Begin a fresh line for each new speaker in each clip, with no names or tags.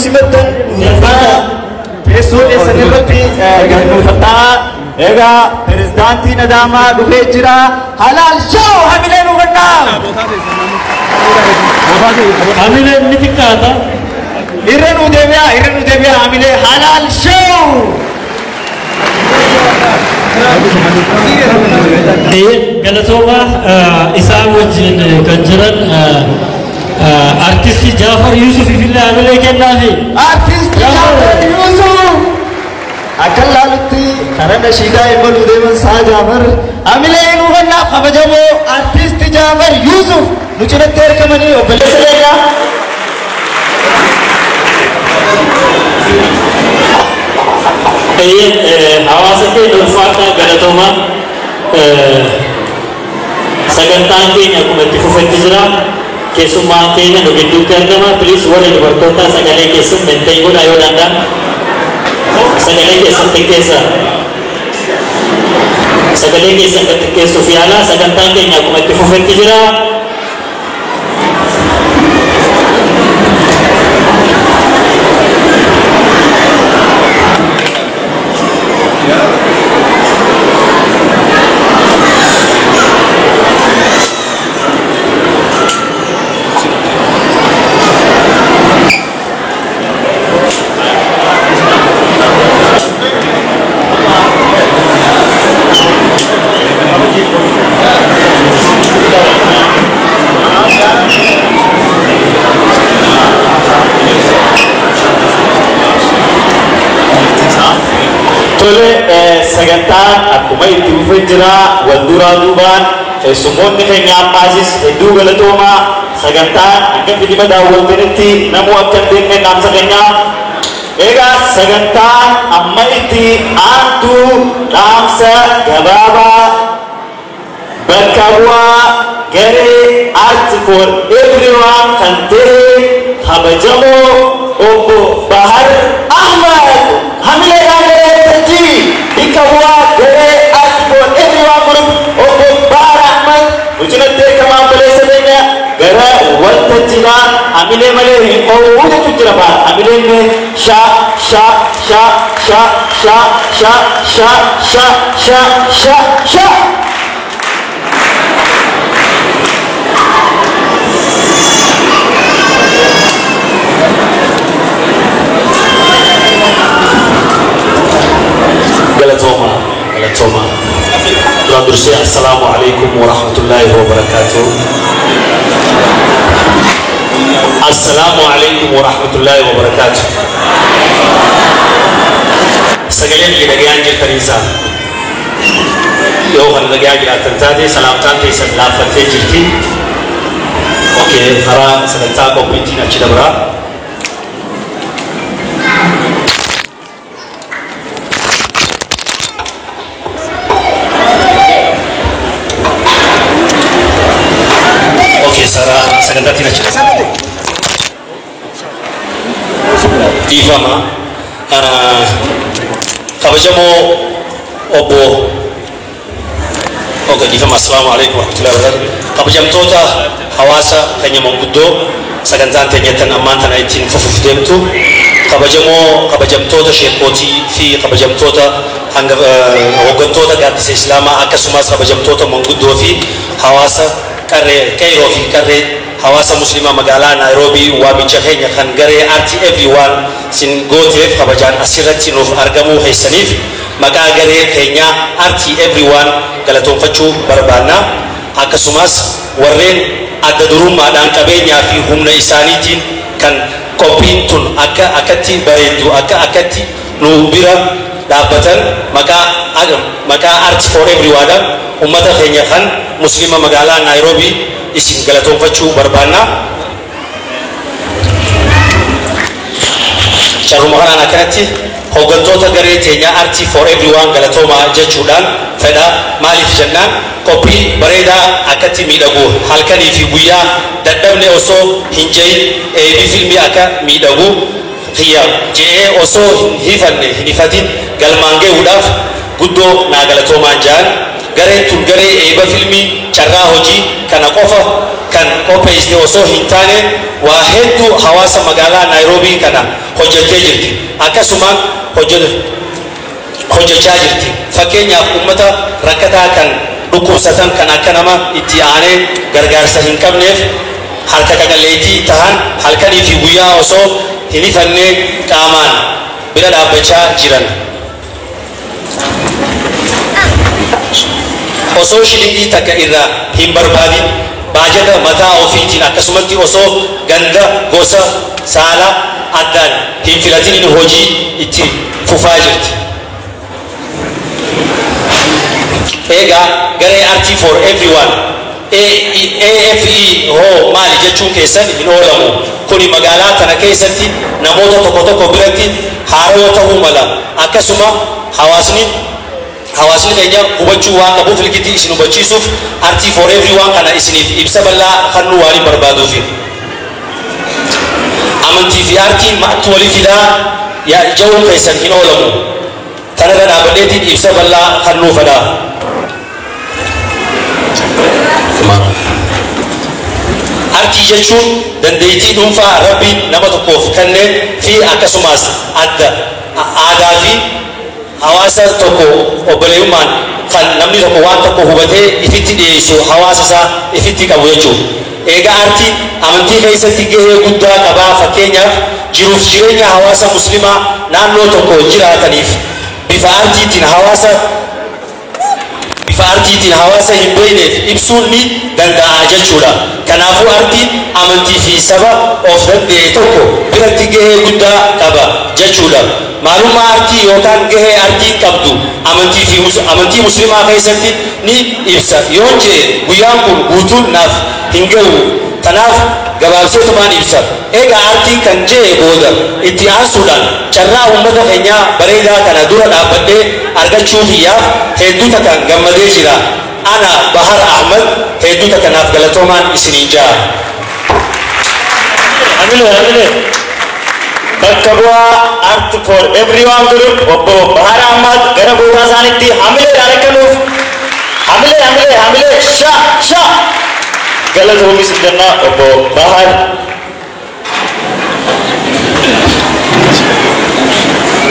simattan teessoo eessan irratti galmeeffataa egaa pirezidaantii nadaamaa dhufee jira halaal shoo hamileen hubannaa
hamileen ni xiqqaata
irra nu deebi'a hamilee halaal shoo
galatooma isaa wajjin kan jiran artisti Jaafar Yusuf fillee hamilee kennaafi
artisti Jaafar Yusuf akka laalutti karaa nashiidaa eegaluu deeman saa Jaafar hamilee nu hubannaa kabajamoo artisti Jaafar Yusuf nu cinatti argamanii obboleessa leeyaa
hawaasa keenya ulfaataa galatooma sagantaan keenya akkuma itti fufetti jira keessummaan keenya nu gidduutti argama piliis warra dubartootaa sagalee keessatti maintain godhaa yoo danda'an sagalee keessatti keessa sagalee keessatti xiqqeessuuf yaala sagantaan keenya akkuma itti fufetti jira sagantaan akkuma itti fufee jira wal duraa duubaan keessummoonni keenya ammaasis hedduu galatoomaa sagantaan akka filima daawwatanitti namuu akka hin beekne dhaamsa keenyaa egaa sagantaan amma itti aantu dhaamsa gabaabaa bakka bu'aa garee art for everyone kan ta'e kabajamoo obbo Bahar Ahmad hamilee Ikawa gere art for everyone group obbo Bahar Ahmad ujunate kama bolesa denya gara waltajina amile male qawwude tujira ba amile me sha sha sha sha sha sha sha sha sha sha sha
galatoma dursi assalamu alaikum warahmatullahi wabarakatuh assalamu alaikum warahmatullahi wabarakatuh sagaleen ki daga yanjil kanisa yo kan daga yanjil atantade salamtan te salafate jirti okay khara salata ko bitina chidabra sagantaa tina cita difama kabajamoo obbo difama assalamu alaikum warahmatullahi wabarakatuh kabajamtoota hawaasa keenya manguddoo sagantaan teenyattan ammaan tana ittiin fufuuf deemtu kabajamtoota sheekootii fi kabajamtoota hoggantoota gaaddisa islaamaa akkasumas kabajamtoota manguddoo fi hawaasa Kairoo fi qarree hawaasa muslimaa magaalaa Nairobi waamicha keenya kan garee art everyone sin gooteef kabajaan asirratti nuuf argamuu keessaniif maqaa garee keenya art everyone galatoonfachuu barbaanna akkasumas warreen adda durummaadhaan qabeenyaa fi humna isaaniitiin kan qophiin tun akkatti bareeddu akkatti nu bira dhaabbatan maqaa art for everyone ummata keenya kan muslima magaalaa Nairobi isin galatoonfachuu barbaanna charuma kanaan akkanatti hoggantoota garee teenyaa art for everyone galatoomaa jechuudhaan fedha maaliif jennaan qophii bareedaa akkatti miidhagu halkanii fi guyyaa dadhabne osoo hin jehin eebii filmii akka miidhagu kiyya je'ee osoo hin hifatin galmaan gahuudhaaf guddoo naa galatoomaan jaan gareen tun garee eeba filmii carraa hojii kana qofa kan qopheessite osoo hin taane waa hedduu hawaasa magaalaa Naayiroobii kana hojjettee jirti. Akkasuma hojjechaa jirti. Fakkeenyaaf uummata rakkataa kan dhukkubsatan kan akka nama itti aanee gargaarsa hin qabneef harka qaqalleettii tahan halkanii fi guyyaa osoo hin ifanne qaamaan bira dhaabbachaa jiran. Osoo shilingii takka irraa hin barbaadin baajata mataa ofiitiin akkasumatti osoo ganda gosa saala addaan hin filatin hojii itti fufaa jirti. Egaa garee Artii for Everyone AFE hoo maali jechuun keessan hin oolamu. Kuni magaalaa tana keessatti namoota tokko biratti haaroo ta'uu mala. Akkasuma hawaasni keenya hubachuu waan qabuuf liqitii isin hubachiisuuf Artii for Everyone kana isiniif ibsa bal'aa kennuu waan barbaaduuf. Amantii fi aartiin maaltu walii fidaa ja'uun keessan hin oolamu. Tanarra dhaabbateetiin ibsa bal'aa kennuu fedha. Artii jechuun dandeettii dhuunfaa Rabbiin nama tokkoof kenne fi akkasumas aadaa fi hawaasa tokko obboleeyummaan kan namni tokko waan tokko hubatee ifitti dhiyeessu hawaasa isaa ifitti qabu jechuudha. Egaa artiin amantii keessatti gahee guddaa qaba. Fakkeenyaaf jiruuf jireenya hawaasa muslimaa naannoo tokko jiraataniif bifa artiitiin hawaasa hin beekneef ibsuun ni danda'a jechuudha. Kanaafuu artiin amantii fi saba of danda'e tokko biratti gahee guddaa qaba jechuudha. Maalummaa artii yookaan gahee artiin qabdu amantii muslimaa keessatti ni ibsa. Yoon jee guyyaan kun guutuun naaf hin gahu. Kanaaf gabaabseetumaan ibsa. Egaa artiin kan jee booda itti aansuudhaan carraa uummata keenyaa bareedaa kana dura dhaabbadhee argachuu hiyyaaf hedduu takkan gammadee jira. Ana Bahar Ahmad hedduu takkanaaf galatoomaan isiniin jaa.
Amile. Bakka bu'aa Art for Everyone Group obbo Bahar Ahmad gara boodaa isaaniitti hamileedhaan akkanuuf hamilee sha galatoomis jennaa obbo Bahar.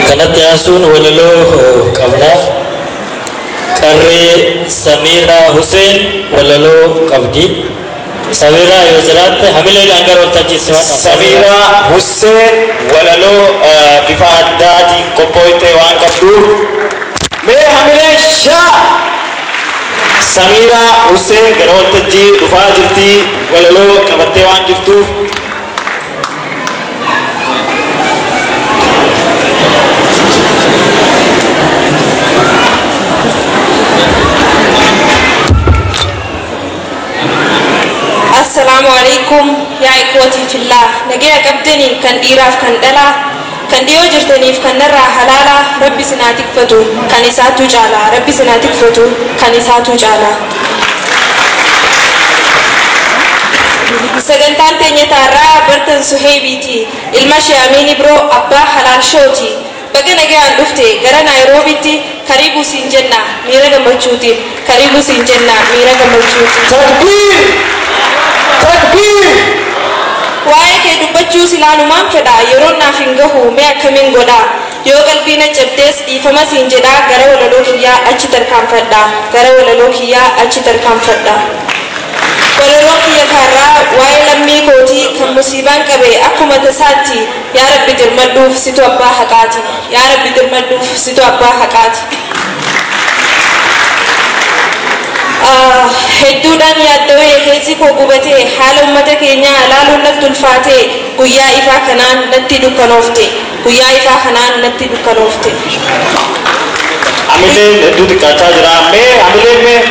Kanatti aansuun walaloo qabna. Qarree Samiraa Hussein walaloo qabdi. Samiraa yoo jiraatte hamileedhaan gara waltajjii
Samiraa Hussein walaloo bifa addaatiin qophooytee waan qabduuf mee hamilee shaa. Samiraa Hussein gara waltajjii dhufaa jirti walaloo qabattee waan jirtuuf.
السلام عليكم يا إخوتي في الله نجيا قبضني كان إيراف كان دلا كان ديو جرتني كان نرى حلالا ربي سناتك فتو كان يساتو جالا ربي سناتك فتو كان يساتو جالا سجنتان تاني تارا برتن سهيبيتي المشي أميني برو أبا حلال شوتي بقى نجيا نفتي غير نيروبيتي karibu sinjenna mira gammachuutiin karibu sinjenna mira gammachuutiin takbir waa'ee kee dubbachuu silaanumaan fedha yeroo naaf hin gahu mee akkamiin godha yoo qalbiina cabdees dhiifama siin jedha gara walaloo kiyyaa achi tarkaanfadha walaloo kiyya kaarraa waa'ee lammii kootii kan musiibaan qabe akkuma tasaatti yaa rabbi dirmadhuuf situ abbaa haqaati hedduudhaan yaaddawee keessi koo gubatee haala uummata keenyaa ilaaluun natti ulfaatee guyyaa ifaa kanaan natti dukkanoofte
Hamileen hedduu xiqqaachaa jira. Hamileen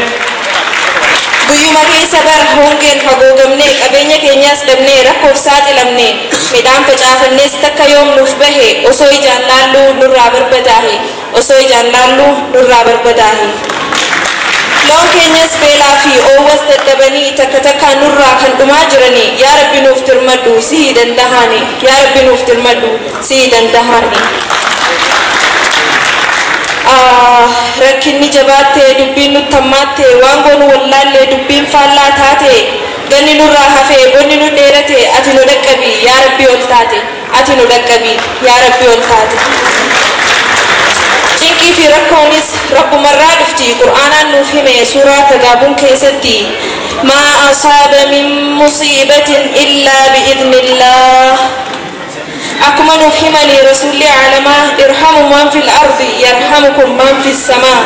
guyyuma keessa bara hongeen fagoogamnee qabeenya keenyaas dhabnee rakkoof saaxilamne midhaan facaafannees takka yoom nuuf bahe osoo ijaan laalluu nurraa barbadaahe loon keenyas beelaa fi oowwas dadhabanii takka takkaan nurraa kan dhumaa jirani yaa rabbi nuuf dirmadhu sii dandahani rakkinni jabaattee dubbiin nutti hammaatte waan goonu wallaallee dubbiin faallaa taate ganni nurraa hafee bonni nu dheerate ati nu dhaqqabii yaa rabbi ol taate ati nu dhaqqabii yaa rabbi ol taate cinqii fi rakkoonis rabbumarraa dhufti qur'aanaan nuuf hime suuraa tagaabuun keessatti ما أصاب من مصيبة إلا بإذن الله أكما نفهمني رسول علما ارحموا من في الأرض يرحمكم من في السماء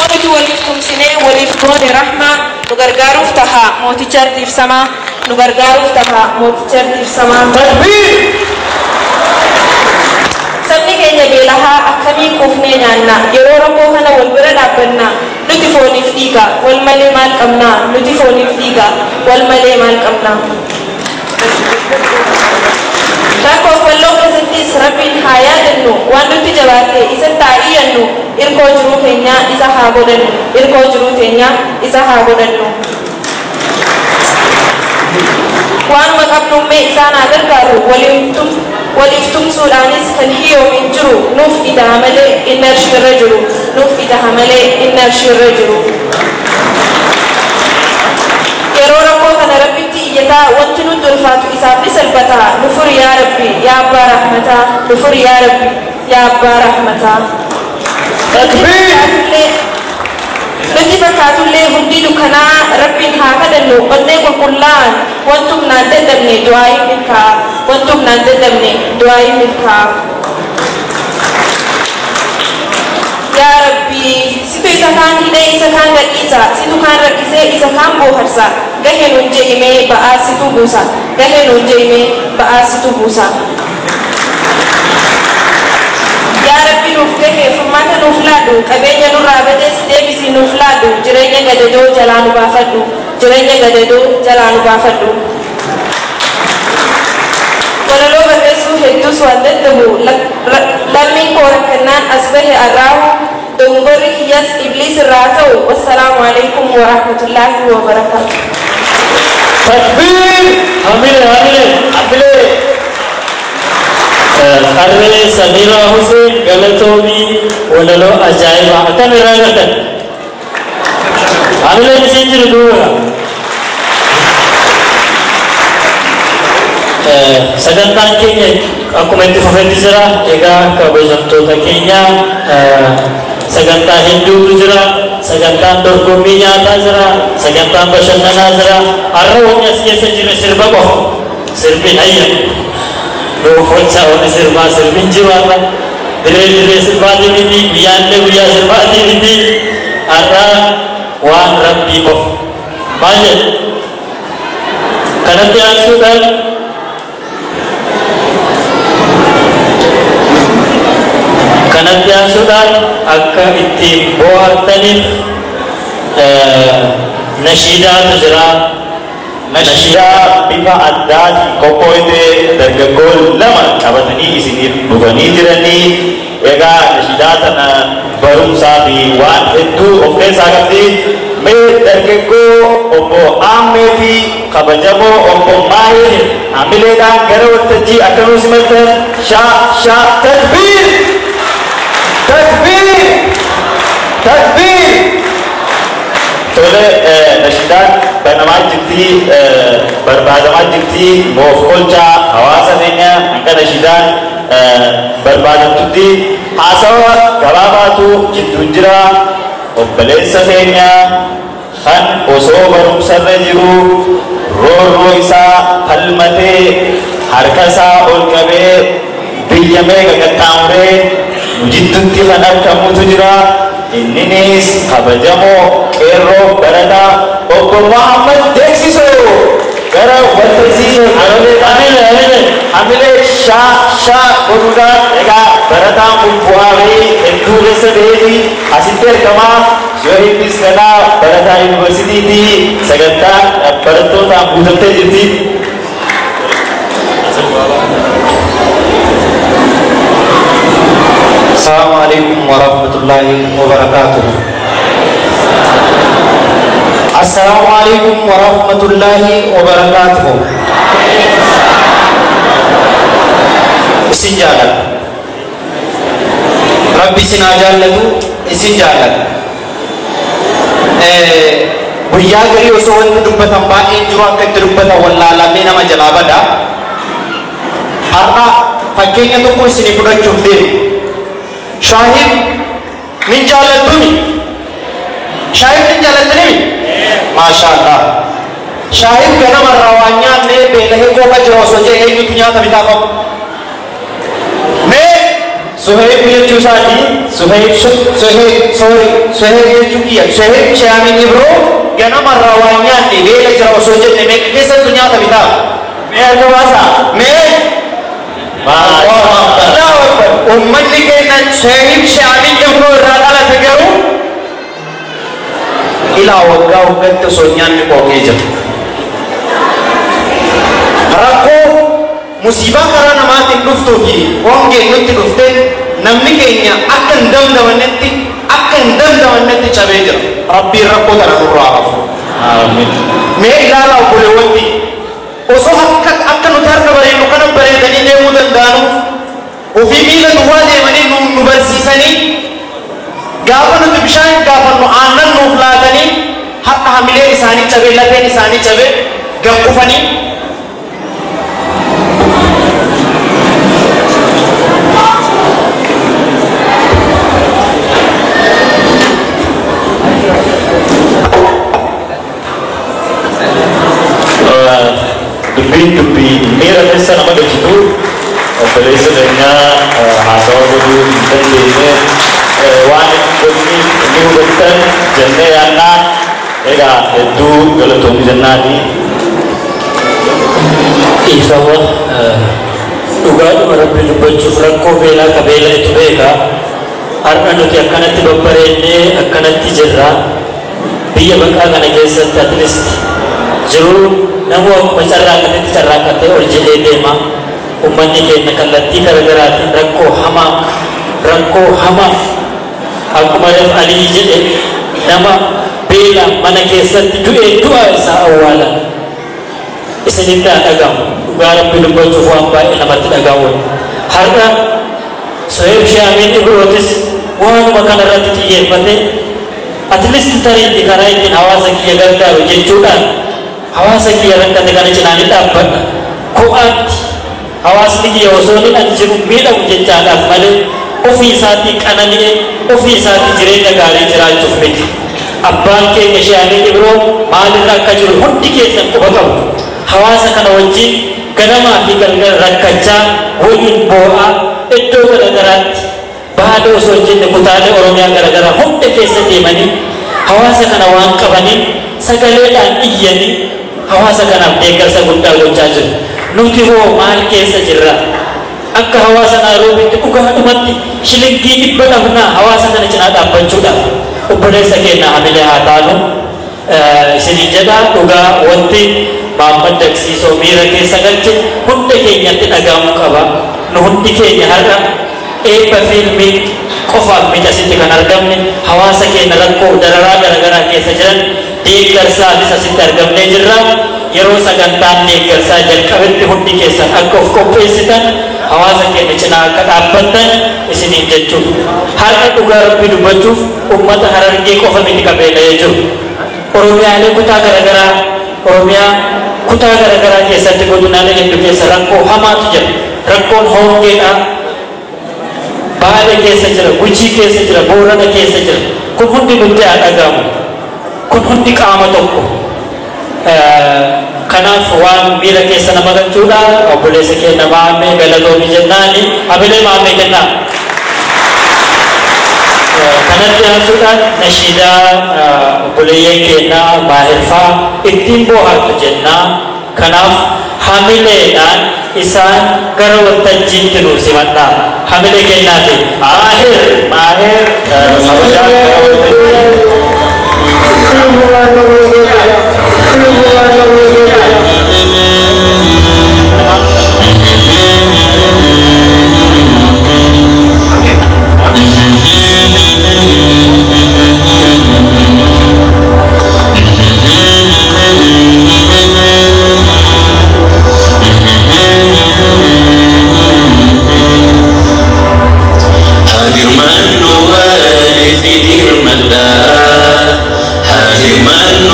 ونتو ولفتم سنين ولفتون رحمة نغرغارو فتها موتي چرتي في سما نغرغارو فتها موتي چرتي في سما تكبير sabni keenya beelahaa akkamiin kufnee nyaanna yeroo rakkoo kana wal bira dhaabbanna nuti fooniif dhiiga wal malee maal qabna nuti fooniif dhiiga wal malee maal qabna rakkoof walloo keessattis rabbiin haa yaadannu waan nuti jabaate isa taa'iyyannu irkoo jiruu keenya isa haa godhannu irkoo jiruu keenya isa haa godhannu waanuma qabnummee isaan haa gargaaru waliiftum suudhaanis kan hiyoomin jiru nuuf idaha malee inni arshiirra jiru nuuf idaha malee inni arshiirra jiru yeroo rakkoo kana rabbitti iyyataa wanti nutti ulfaatu isaaf ni salphataa nufur yaa rabbi yaa abbaa rahmataa nufur yaa rabbi yaa abbaa rahmataa nuti fakkaatullee hundi dukkanaa rabbiin haa kadhannu onnee qulqullaa'an wantum naan dadhabne du'aayi milkaa wantum naan dadhabne du'aayi milkaa yaa rabbi situ isa kaan hidhee isa kaan gadhiisa situ kaan rakkisee isa kaan booharsa gahee nuun je'imee ba'aa situ buusa gahee nuun je'imee ba'aa situ buusa yaa rabbi nuuf gahee furmaata nuuf laadhu qabeenya nurraa badees deebisii nuuf laadhu jireenya gadadoo jalaa nu baafadhu jireenya gadadoo jalaa nu baafadhu walaloo barreessuu hedduus waan dadhabu lammiin koo rakkannaan as bahe arraahu dongorri kiyyas ibliis irraa ta'u wassalaamu alaikum warahmatullaahi wabarakaatu
takbiir
Amile, amile.
amile
Karre Samira Hussein Galatomi Walalo Ajaiba Akan Iragatan Amile Sinjir Dura Sagantaan keenya akkuma itti fufetti jira egaa kabajamtoota keenya sagantaa hedduutu jira sagantaan dorgommii nyaataa jira sagantaan bashannanaa jira har'a wanni as keessa jira sirba qofa sirbi hayya nuufocha wanni sirbaa sirbin jiru har'a diree sirbaatii miti guyyaallee guyyaa sirbaatii miti har'a waan rabbii qofa maal jedhu kanatti aansuudhaan kanatti aansuudhaan akka ittiin bohaartaniif nashiidaatu jira.
Nashiidaa bifa addaatiin qophooyte dargaggoon lama qabatanii isiniif dhufanii jiranii. Egaa nashiidaa tana barumsaa fi waan hedduu of keessaa qabdi. Mee dargaggoo obbo Aammee fi kabajamoo obbo Maahir hamileedhaan gara waltajjii akkanuu simaltan shaa takbiir! Takbiir! Takbiir! Tole nashiidaan banamaa jirti barbaadamaa jirti moof kolchaa hawaasa keenya hanga nashiidaan barbaadamtutti haasawa gabaabaatu jidduun jira obboleessa keenya kan osoo barumsarra jiru roorroo isaa falmatee harka isaa ol qabee biyya meeqa qaxxaamuree nu jidduutti kan argamutu jira. Inninis kabajamoo qeerroo barataa obbo Muhammad Deeksisoo gara waltajjii hamilee shaa godhuudhaan egaa barataan kun bu'aa bahii hedduu keessa baheeti asitti argamaa yoo innis kanaa barataa yuunivarsiitiiti sagantaan barattootaan guutamtee jirti.
Assalamualaikum warahmatullahi wabarakatuh. Assalamualaikum warahmatullahi wabarakatuh. Isin jaalladha. Rabbi isin haa jaallatu isin jaalladha.
guyyaa garii osoo wanti dubbatan baay'een jiru akka itti dubbatan wallaalamee nama jalaa bada. Har'a fakkeenya tokko isinii fudhachuuf deemu. Shaahid min jaalatuni. Shaahid min jaalatuni. Maashaallah. Shaahid ganamarraa waan nyaannee beelahee qooqa jira osoo jee eenyutu nyaata bitaa qabu. Mee Suheeb jechuu isaati. Suheeb jechuu kiyya. Suheeb Shaamin Ibroo ganamarraa waan nyaanne beela jira osoo jenne mee keessattu nyaata bitaa. Mee akka baasaa. Mee ummanni keenya Suheeb Shaamin Ibroo irraa dhalate garuu ilaa waggaa waggaatti osoo nyaanni qookee jira. Rakkoo musiibaa karaa namaatiin dhuftuu fi hongee nutti dhufte namni keenya akka hin dandamanetti cabee jira. Rabbiin rakkoo tana nurraa hafu. Mee ilaalaa obboleewwanti osoo akka nuti harka bareednu kana bareedanii deemuu danda'anu ofii miila duwwaa deemanii nu barsiisanii gaafa nuti bishaan gaafannu aannan nuuf laatanii har'a hamilee isaanii cabee lafeen isaanii cabee gaqqufanii
dubbii miira keessa nama galchitu obboleessa keenya haasawa godhuu hin dandeenye waan godhanii inni hubattan jennee yaannaa egaa hedduu galatoomni jennaati.
Dhiifama dhugaadhuma rabbi dubbachuuf rakkoo beelaa ka beela'etu beeka. Har'a nuti akkanatti babbareennee akkanatti jirra. Biyya baqaa kana keessatti atleast jiruu nama akkuma carraaqatetti carraaqatee ol jedhee deema. Uummanni keenya kallattii garaagaraatiin rakkoo hamaa akkuma reef Alii jedhe nama beela mana keessatti du'a isaa awwaalan. Isinitti haa dhagahamu. Dhugaa rabbi dubbachuuf waan baay'ee namatti dhagahamu. Har'a Suheeb Shaamin Ibrootis waanuma kanarratti xiyyeeffate atleast tariitti karaa ittiin hawaasa kiyya gargaaru jechuudhaan hawaasa kiyya rakkate kana cinaan dhaabbadha. Ko'aatti hawaasni kiyya osoo inni jiru miidhamu jechaadhaaf malee ofii isaatii qanani'ee ofii isaatii jireenya gaarii jiraachuuf miti. Abbaan keenya Shaamin Ibroo maalirra akka jiru hundi keessan quba qabu. Hawaasa kana wajjin ganamaa fi galgala rakkachaa waliin boo'aa iddoo garagaraatti baada osoo jenne kutaalee Oromiyaa garagaraa hunda keessa deemanii hawaasa kana waan qabaniin sagaleedhaan iyyanii hawaasa kanaaf deeggarsa guddaa gochaa jiru. Nuti hoo maal keessa jirra? Akka hawaasa Naayiroobiitti dhugaadhumatti shilingii 100 dhabnaa hawaasa kana cinaa dhaabbachuudhaaf obboleessa keenya hamilee haa taanu isinii jedhaa dhugaa wanti Maamad Daqsiisoo miira keessa galche hunda keenyatti dhagahamuu qaba. Nu hundi keenya har'a eebba fiilmii qofaaf miti asitti kan argamne hawaasa keenya rakkoo dararaa garagaraa keessa jiran deeggarsaafis asitti argamnee jirra. Yeroo sagantaan deeggarsaa jalqabetti hundi keessan akka of qopheessitan hawaasa keenya cinaa akka dhaabbattan isiniin jechuudha. Har'a dhugaa rabbii dubbachuuf uummata Harargee qofa miti qabeela'ee jiru. Oromiyaalee kutaa garagaraa Oromiyaa kutaa garagaraa keessatti godinaalee hedduu keessa rakkoo hamaatu jira. Rakkoon hongeedha. Baale keessa jira, Gujii keessa jira, Boorana keessa jira. Kun hundi nutti haa dhagahamu. Kun hundi qaama tokko. Kanaaf waan miira keessa nama galchuudha. Obboleessa keenya Maamee galatoomii jennaani. Hamilee Maamee kennaa. Kanatti aansuudhaan nashiidaa obboleeyyan keenya Maahirfaa ittiin boohartu jennaa. Kanaaf hamileedhaan isaan gara waltajjiitti nu simadhaa. Hamilee kennaafi Maahir
هادي من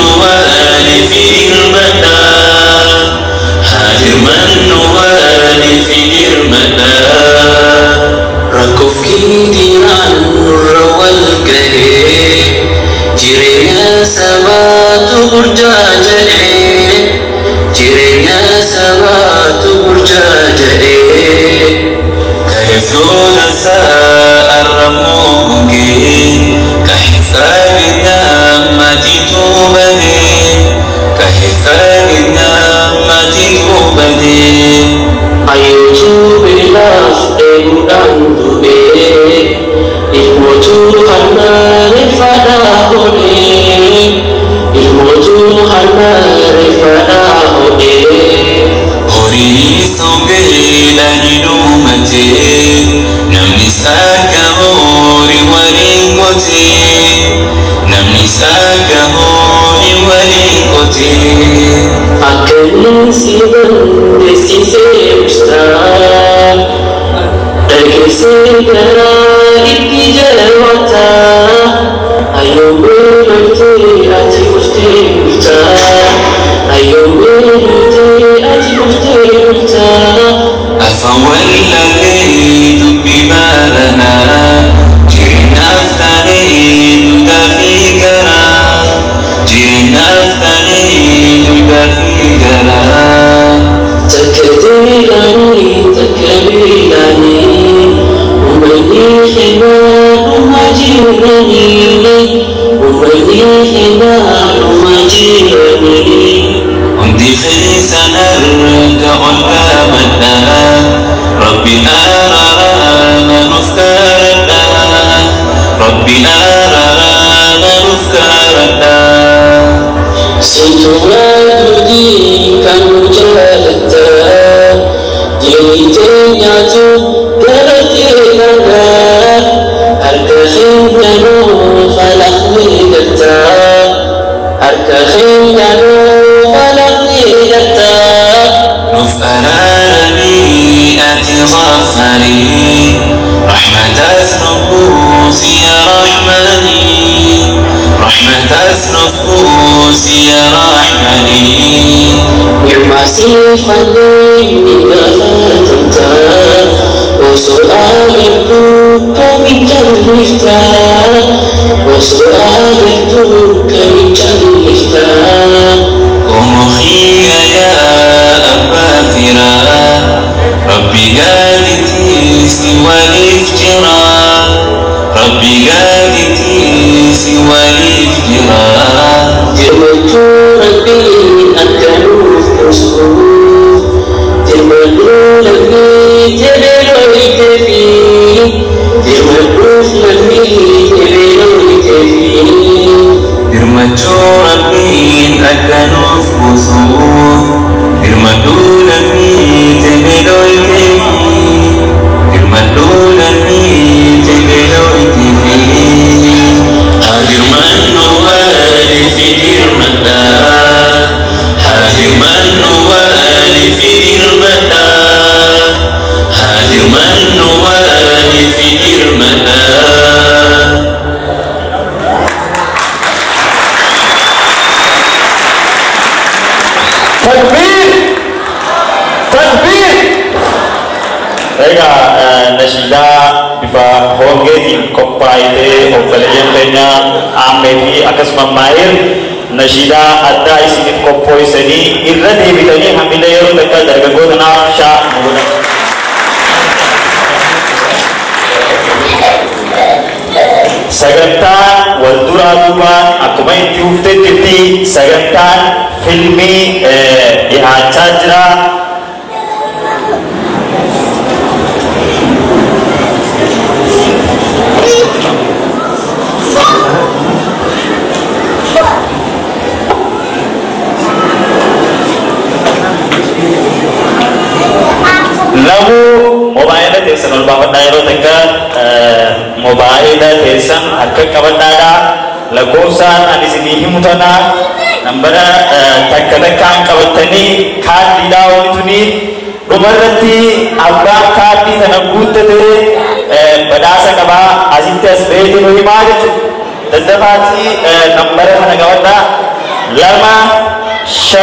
سيدنا النور والكريم جرينا سبات برجاجة جرينا سبات برجاجة كيف نساء الرموكي كحفالنا ما تتوبني كحفالنا ما تتوبني أيوتو بلاس أندو الموتو حنار فداهني الموتو حنار فداهني هريسو بلا نلومتي نمني ساكهوري وريقتي نمني ساكهوري وريقتي أكلم سيبن بسيسيبستا أكسيكرا إتجاوتا أيوبيلتي أتيبستيبتا أيوبيلتي أتيبستيبتا أفولغيت بما لنا جئنا أفتنيت دفيقنا جئنا أفتنيت دفيقنا تكديلني تكبيلني ومني حمال مجيرني ومني حمال مجيرني عندي خيسنا ارجع الامنا ربي أرانا نفكارنا ربي أرانا نفكارنا سنتوادي كمجالتا جيتينياتو كرتينا أركخينيانو فلخميدتا أركخينيانو فلخميدتا نفأراني أتغفري رحمة النفوس يا رحمني رحمة النفوس يا رحمني يمسي فليني بفتتا وسؤالك من جنفتا وسؤالك من جنفتا ومخي يا أبا فراء ربي قالتي سوى الافتراء ربي قالتي سوى الافتراء جمعت ربي أكلوف أسلوف جمعوا لبي تبلو يتفي جمعوا لبي تبلو يتفي جمعت ربي أكلوف أسلوف جمعوا لبي تبلو يتفي جمعوا لبي تبلو يتفي هذه من نوالي في درمتا هذه من نوالي في درمتا هذه من نوالي في درمتا
تكبير تكبير
Ega nashida bifa hongeetiin qophaa'ee obboleeyyan keenya Aamee fi akkasuma Maahir nashida addaa isiniif qopheessanii irra deebitanii hamilee yeroo takka dargaggoota naaf shaa muudhan. Sagantaan wal duraa duubaan akkuma itti huftee jirti sagantaan filmii dhiyaachaa jira. Lagu mobaila teessan ol baafadhaa yeroo takka mobaila teessan harka qabadhaadhaa lakkoofsaan ani isinii himu tanaa nambara takka takkaan qabattanii kaardiidhaa ooltuni dhumarratti abbaan kaardii tana guuttatee badhaasa qabaa asitti as beekte nu himaa jechuudha. Daddafaatii nambara kana qabadhaa 2 5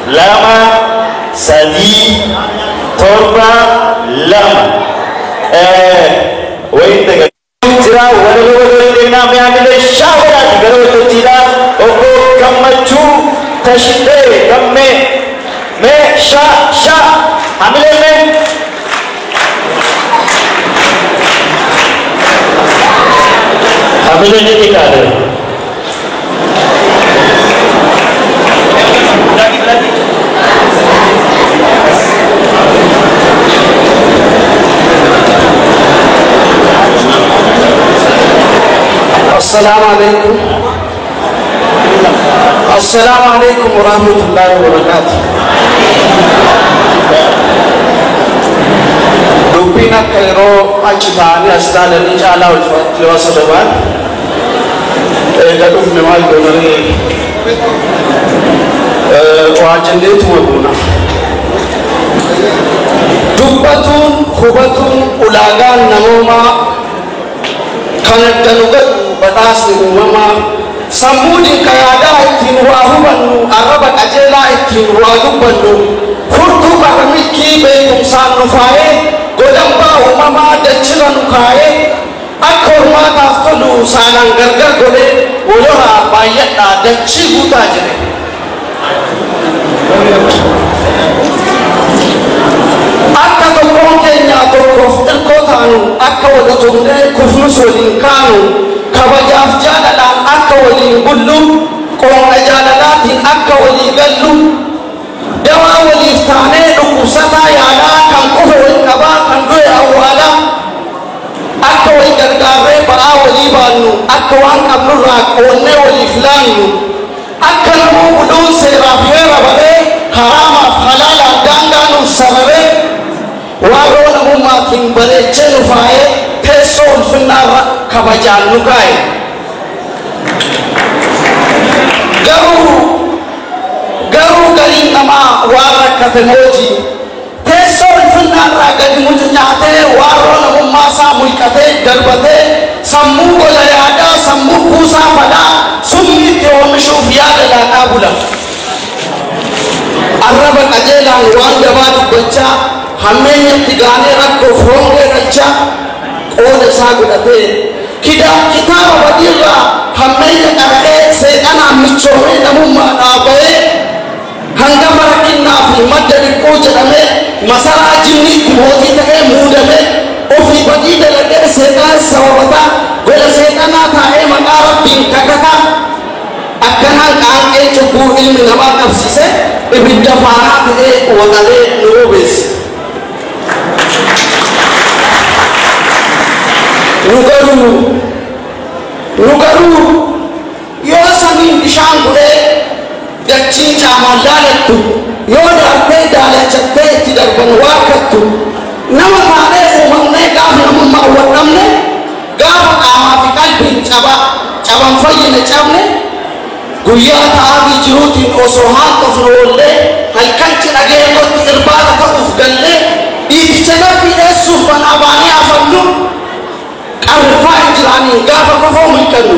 2 3 2 وين تقول جرا ولا دينا ما عمل الشاورات قالوا تجينا أو كم تشو تشتى كم ما شا عمل من
عمل ini dikade
Assalamualaikum warahmatullahi wabarakatuh. Dupina kairo achitani asdala ni jala ulfat liwasadawan. Gaduf nimal donari wajende tuwaduna. Dubbatun khubatun ulagan namoma kanadanugat batas ni umama Sambudi kayada itin wahubannu araba ajela itin wahubannu furtu karamiki beitum sanu fae godamba umama dachiranu kae akorma taftulu sanan gargar gode ulora bayada dachi buta jere akka to konkenya to kofter kotanu akka wada tumde kufnu solinkanu kabajaf jalalan akka wali gullu qonna jalalatin akka wali gallu dawa wali tane dukusata yala kan kufu kaba kan doy awala akka wali gargare bara wali banu akka wan abnurra qonne wali flanu akka namu budun sera fera bare harama halala danganu sabare waro namu makin bare chenu fae pesol finara kabajan nukai garu garin nama wara katemoji pesol finara gadi mujnyate waro namu masa mulkate darbate sammu golayada sammu kusa pada summi te wamshuf yada la kabula araba ajela wanda badu bacha hamenya tigane rakko fonge racha Oda sagudate kitaba badira hamenya kare setan amichore namumma abae hanga farakinna fi madari koja dame masala jinni kumoti take mudame ofi badida lage setan sawabata gola setana ta e magara bin kakaka akana kan e chubu ilmi nama nafsise ibidda farat e wadale nurubes Nugaru yo samin bishangure dachin chamalatu yo darbe dale chatte tidarban wakatu nama thane umanne gaf namma wadamne gaf ama fi qalbin chaban fayne chamne guya taabi jirutin osohan tofrolle halkanchi age ko irbada ka ufgalle idi chana fi esuf ban abani afannu arfan jirani gafa ko fo mun kanu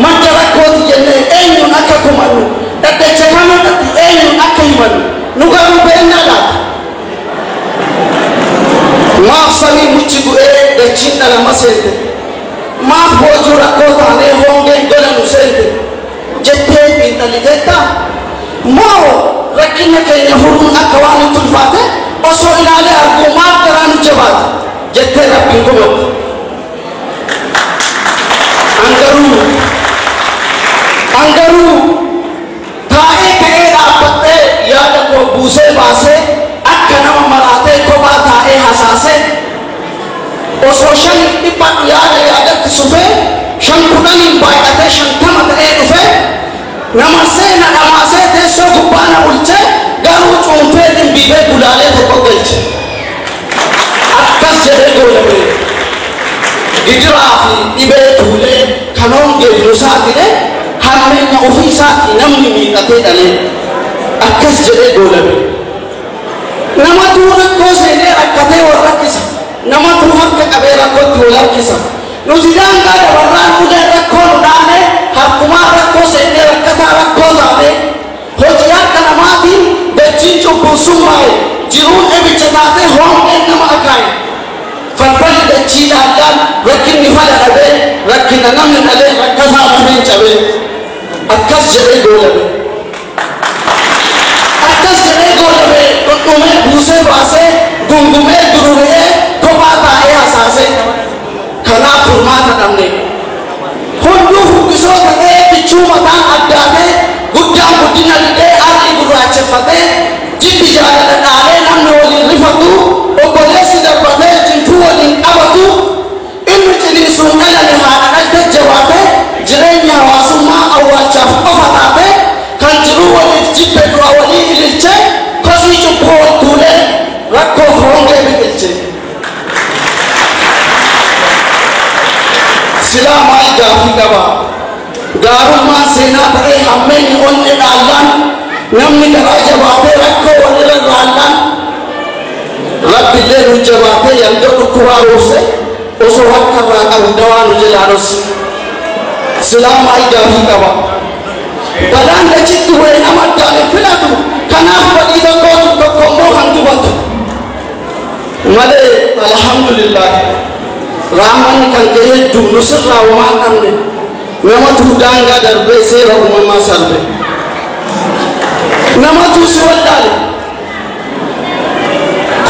majara ko ti jenne enyu nakka ko manu dadde chekama dadde enyu nakka yimanu nugaru be nala ma sami muchigu e de chinna la masete ma bojura ko tane honge gola nu sente jette intaliteta mo rakina kayna hurun akwani tulfate oso ilale argo ma karanu jabat jette rabbi ko Anggaru tae kae dapatte yada ko buse base akka nama marate ko ba tae hasase o social ipat yada sufe shan kudani baikate shan kama tae dufe namase na namase te so kubana ulche garu chumfe din bibe bulale to ko gelche akkas jere golebe Gijrafi ibe tule kanonge nusatine hamenya ofisati namni mitate dale akkas jere golebe nama tuuna ko sene rakate warakisa nama tuuna ke kabera ko tuulakisa nuzidanga da warran ude rakko dane hakuma rakko sene rakata rakko dane hojiya kana mati bechincho kusumai jirun ebichate honge nama akai fanfali becina dan
fala dhabe rakkina namni dhalee rakkasaa mafeen cabee akkas jedhee goolame dhundhumee buusee baasee gungumee dururee kophaa taa'ee hasaase kanaaf furmaata dhabne hunduu fuqqisoo ta'ee bichuu mataan addaatee guddaan guddina didee har'i gurraacheffatee jiddi jaalala dhaalee namni waliin rifatu obboleessi darbatee jintuu waliin qabatu inni ciniinsuun dhalane haadha dhagde jabaatee jireenya hawaasummaa awwaalchaaf qofa taatee kan jiruu waliif jibbe du'a walii ililchee kosii cubbuu wal tuulee rakkoof hongee biqilche silaa maal gaafii qaba gaarummaa seenaa ta'ee hammeenyi onni dhaallaan namni garaa jabaatee rakkoo walirra raallaan rabbillee nu jabaatee yandoo dhukkubaa roobse osoo akka irraa qabu dawaa nu jalaanos silaa maal gaafii qaba balaan dachitti bu'ee nama addaane filatu kanaaf badii tokko immoo kan dubatu malee alhamdulillah raamanni kan gahee hedduu nusirraa waan dhabne namatu daangaa darbee seera uumamaa sarbe namatu si wallaale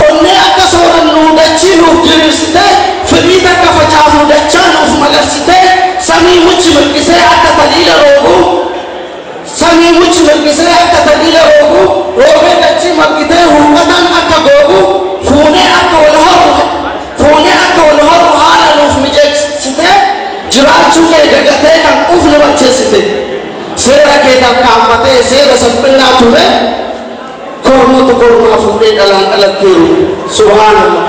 qonnee akka soorannuu dachii nuuf diriirsitee firii takka facaafnu dachaa nuuf magarsitee samii muchi mirqisee akka taliila roobuu samii muchi mirqisee akka taliila roobuu roobee dachii marqitee huuqqatan akka goobuu fuunee akka wal horu haala nuuf mijeessitee jiraachuu kee dagatee kan quufni macheessite seera kee tarkaanfatee seera salphinnaa ture kormatu kormaa fuudhee dhalaan dhalatteeru subhaanallah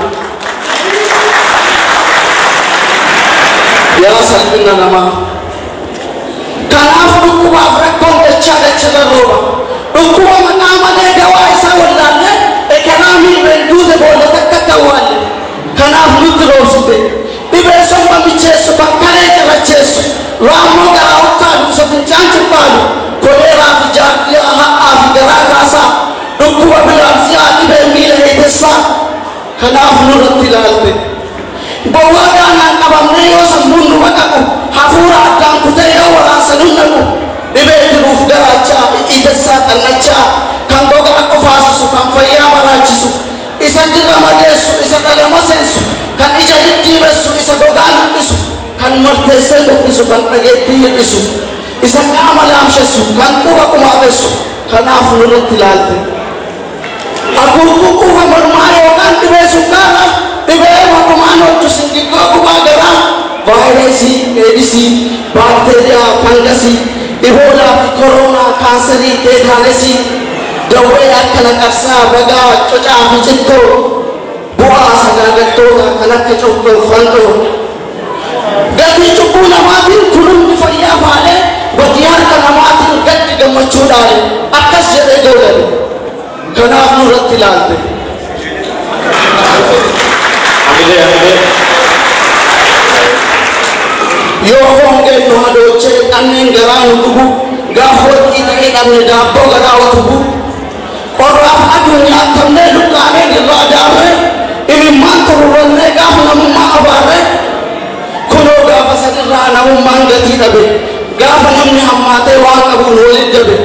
yaa salphina namaa kanaaf dhukkubaaf rakkoon dachaa dacharra rooba dhukkuba maqaa malee dawaa isaa wallaallee ekeraamii renduute boolla takka ta'uwaalle kanaaf nutti roobsite dhibee somba micheessu kan kalee ciracheessu raammoo garaa uttaadu isa fincaan cibbaalu koleeraa fi jaardiyaa ha'aa fi garaa kaasaa dhukkuba bilaarsiyaa dhibee miila heetessaa kanaaf nurratti ilaalte bowwaa daanaan qabamnee yoo sammuun nu baqaqu hafuura addaan kutee yoo waraansa nunnaqu dhibee jiruuf garaachaa dhiitessaa xannachaa kan gogaa qofaasisu kan fayyaa baraachisu isa dirra madeessu isa dhalama seensu kan ija diddiimessu isa gogaa naqqisu kan marteessee dhokkisu kan dhageettii hir'isu isa qaama laamshessu kan quba qumaafessu kanaaf nurratti ilaalte akurkuquufa mormaa yookaan dhibee sukkaaraa dhibee wakumaan hojju singiggoo gubaa garaa vaayirasii eedisii baakteeriyaa fangasii iboolaa fi koronaa kaanserii teetaanesii dawwee akka naqarsaa bagaa cocaa fi cittoo bu'aa sagaagaltoota kan akka cokkoo fantoo gatii cubbuu namaatiin kunuunni fayyaa faalee badii harka namaatiin gaddi gammachuudhaan akkas jedhee goolame kanaaf nurratti ilaalte yoo hongeen nu hadoochee dhanneen garaa nu dhugu gaafa warqii ta'ee dhabne daabboo garaa utubu qorraaf aduu nyaatamnee luqqaanee irraa daamee imimmaan tururrannee gaafa namummaa abaarree kunoo gaafa sanirraa namummaan gatii dhabe gaafa namni hammaatee waan qabuun waliin dabe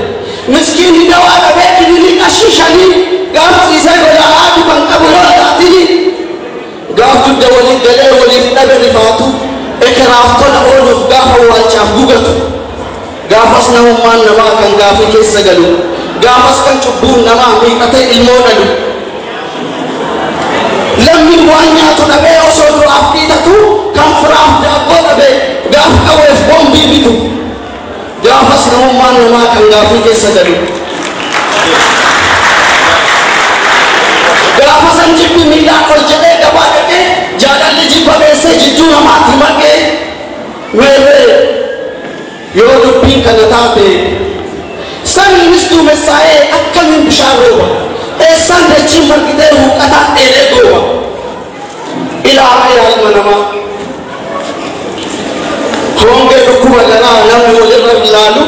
miskiinni dawaa dhabee dhibini qashishanii gaafa ciisee godhaa dhiban qabu yoo laatini gaaf dudda waliin galee waliif dhabe rifaatu ekeraaf tola ooluuf gaafa waalchaaf gugatu gaafas namummaan namaa kan gaafii keessa galu gaafas kan cubbuun namaa miiqatee ilmoo dhalu lammiin waan nyaatu dhabee osoo du'aaf dhiitatu kan firaaf daabboo dhabee gaaf qaweef boombii bitu gaafas namummaan namaa kan gaafii keessa galu gaafa san jibbi miilaan ol jedhee gabaa dhaqee jaalalli jibba beessee jidduu namaatti maqee meerree yoo dubbiin kana taate sammiinis duumessaa'ee akkamiin bishaan rooba eessaan dachiin margitee huqqataan dheelee gooba ilaala ilaalma namaa hongee dhukkuba garaa namni walirra ilaalu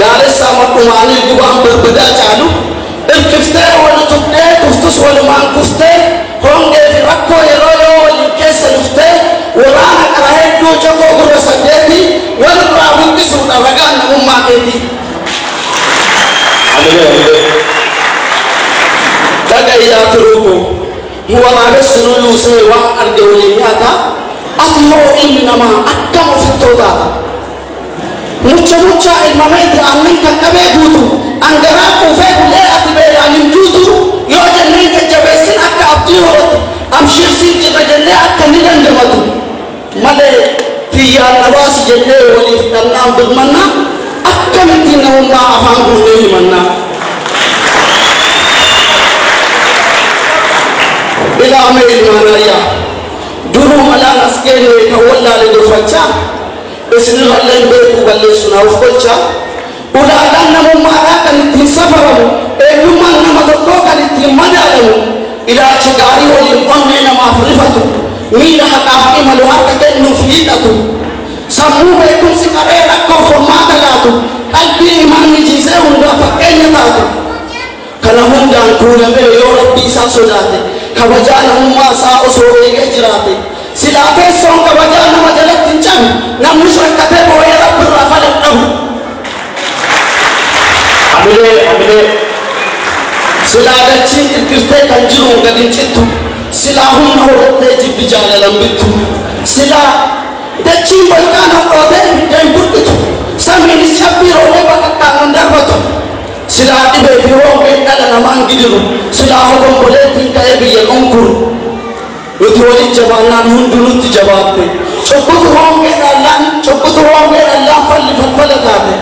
laalessaa madhumaanii gubaan barbadaa caalu irkiftee wali tuqxee kuftus walumaan kuftee hongee fi rakkoo yeroo yoo waliin keessa dhuftee waraana qara hedduu waraabessi nu yuusee waan arge waliin nyaata ati yoo ilmi namaa akkam ofittoo taata mucha ilmameeti aannan kan qabee guutu angaraa quufee bulee ati beelaan hin duutu yoo jennee jajjabeessin akka abdii horatu amshirsiin jirra jennee akka ni dandamatu malee tiyyaan dhabaasi jennee waliif dhabnaan birmannaa akkamittiin namummaa afaan guunnee himannaa ilaame ilmaanayyaa duruu malaan as geenye kan wallaale durfachaa isinirralleen beekuu balleessunaaf gocha ulaagaan namummaadhaa kan ittiin safaramu eenyummaan nama tokkoo kan ittiin madaalamu ilaalcha gaarii waliin onnee namaaf rifatu miila haqaaf imalu harka kennuuf hiixatu sammuu beekumsi qaree rakkoo formaata laatu qalbii imaanni jiisee hundaa fakkeenya taatu kana hundaan kuulamee yoo rabbii isaa sodaate kabajaa namummaa isaa osoo eegee jiraate silaa keessoon kabajaa nama jalatti hin cabu namni shakkatee boo'ee rabbirraa falan dhabu
Amilee
silaa dachiin irkirtee kan jiruun gad hin cittu silaa humna horattee jibbi jaalalan bittu silaa dachiin balqaan hodhootee ibidda hin burqitu samiinis cabbii roolee baqaqqaan hin darbatu silaa dhibee fi hoongeen dhala namaan gidiru silaa hogomboleettiin ka'ee biyya qonkuru nuti waliin jabaannaan hundi nutti jabaatte cubbutu hoongeedhaan falli falfala taate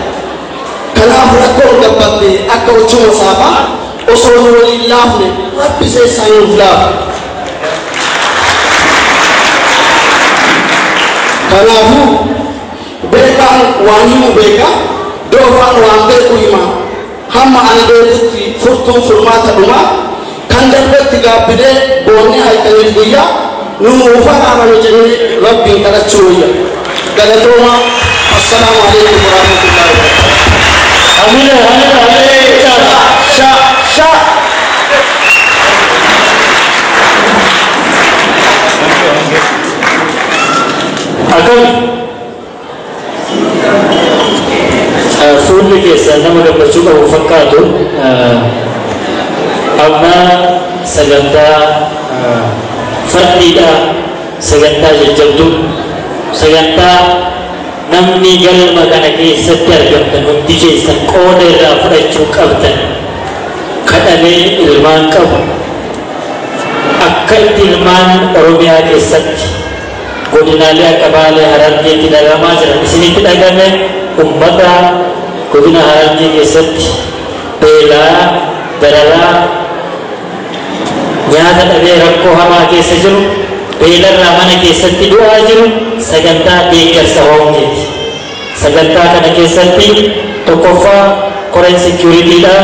kanaaf rakkoon gabbatte akka uchuma saafaa osoo nu waliin laafne rabbi seessaa nuuf laafe kanaafuu beekaan waan himu beeka doofaan waan beeku hima hamma ani beekutti furtuun furmaata dhumaa kan darbetti gaabbilee boonni halkaniif guyyaa nu ufaraarame jennee rabbiin kadhachuu wayya galatooma assalaamu alaikum warahmatullahi
fuulli keessa nama gammachuu qabu fakkaatu amma sagantaa fardhiidha sagantaa jajjabdu sagantaa namni galma kana keessatti argamtan hundi keessan qooda irraa fudhachuu qabdan kadhamee ilmaan qabu akka itti ilmaan oromiyaa keessatti godinaalee akka baalee harargeetti dhagamaa jiran isinitti dhagame ummata godina harargee keessatti beelaa dararaa nyaata dhabee rakkoo hamaa keessa jiru beelarraa mana keessatti du'aa jiru sagantaa deeggarsa hoongeeti sagantaa kana keessatti tokkoffaa koreen seekuriitiidha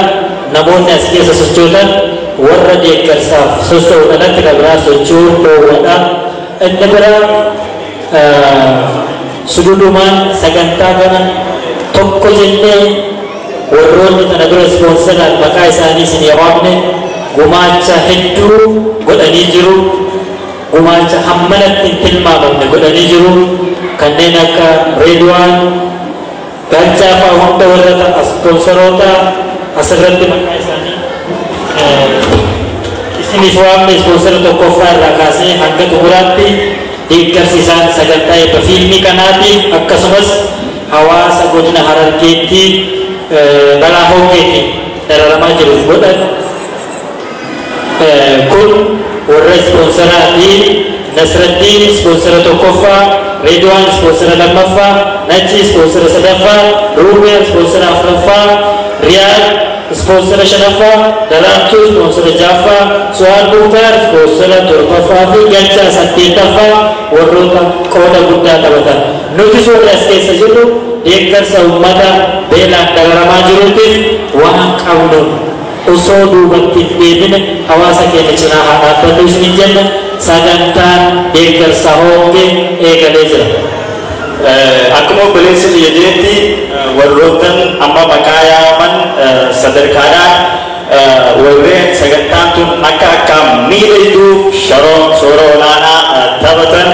namoonni as keessa sochootan warra deeggarsaaf soso'uudhaan akka dabraa socho'uun dhoowwadha inni biraa sududumaan sagantaa kana tokko jennee warroonni kana dura ispoonsaran maqaa isaanii isin yaamne gumaacha hedduu godhanii jiru gumaacha hammanatti hin tilmaamamne godhanii jiru kanneen akka reediyoon gaanchaafaa hunda warra ispoonsaroota asirratti maqaa isaanii isiniif waamne ispoonsara tokkoffaa irraa kaasee hanga xumuraatti deeggarsiisaan sagantaa eebba fiilmii kanaatiif akkasumas hawaasa godina harargeetti balaa hongeetiin dararamaa jiruuf godhan kun warra ispoonsaraati Nasraddiin ispoonsara tokkoffaa reediyoon ispoonsara lammaffaa nachi ispoonsara sadaffaa ruumeen ispoonsara afuraffaa riyaal ispoonsara shanaffaa daraartuu ispoonsara jaaffaa su'aal buukaar ispoonsara torbaffaa fi galchaa saddeettaffaa warroota qooda guddaa taphatan nuti suurri as keessa jirru deeggarsa uummata beelaan dararamaa jiruutiif waan qabnuun osoo duubatti deebine hawaasa keenya cinaa haa dhaabbannu isin jenna sagantaan deeggarsa hoongee eegalee jira.
Akkuma obboleessi biyya jeetti warroottan amma maqaa yaaman sadarkaadhaan warreen sagantaan tun akka miidhagduuf shoora olaanaa taphatan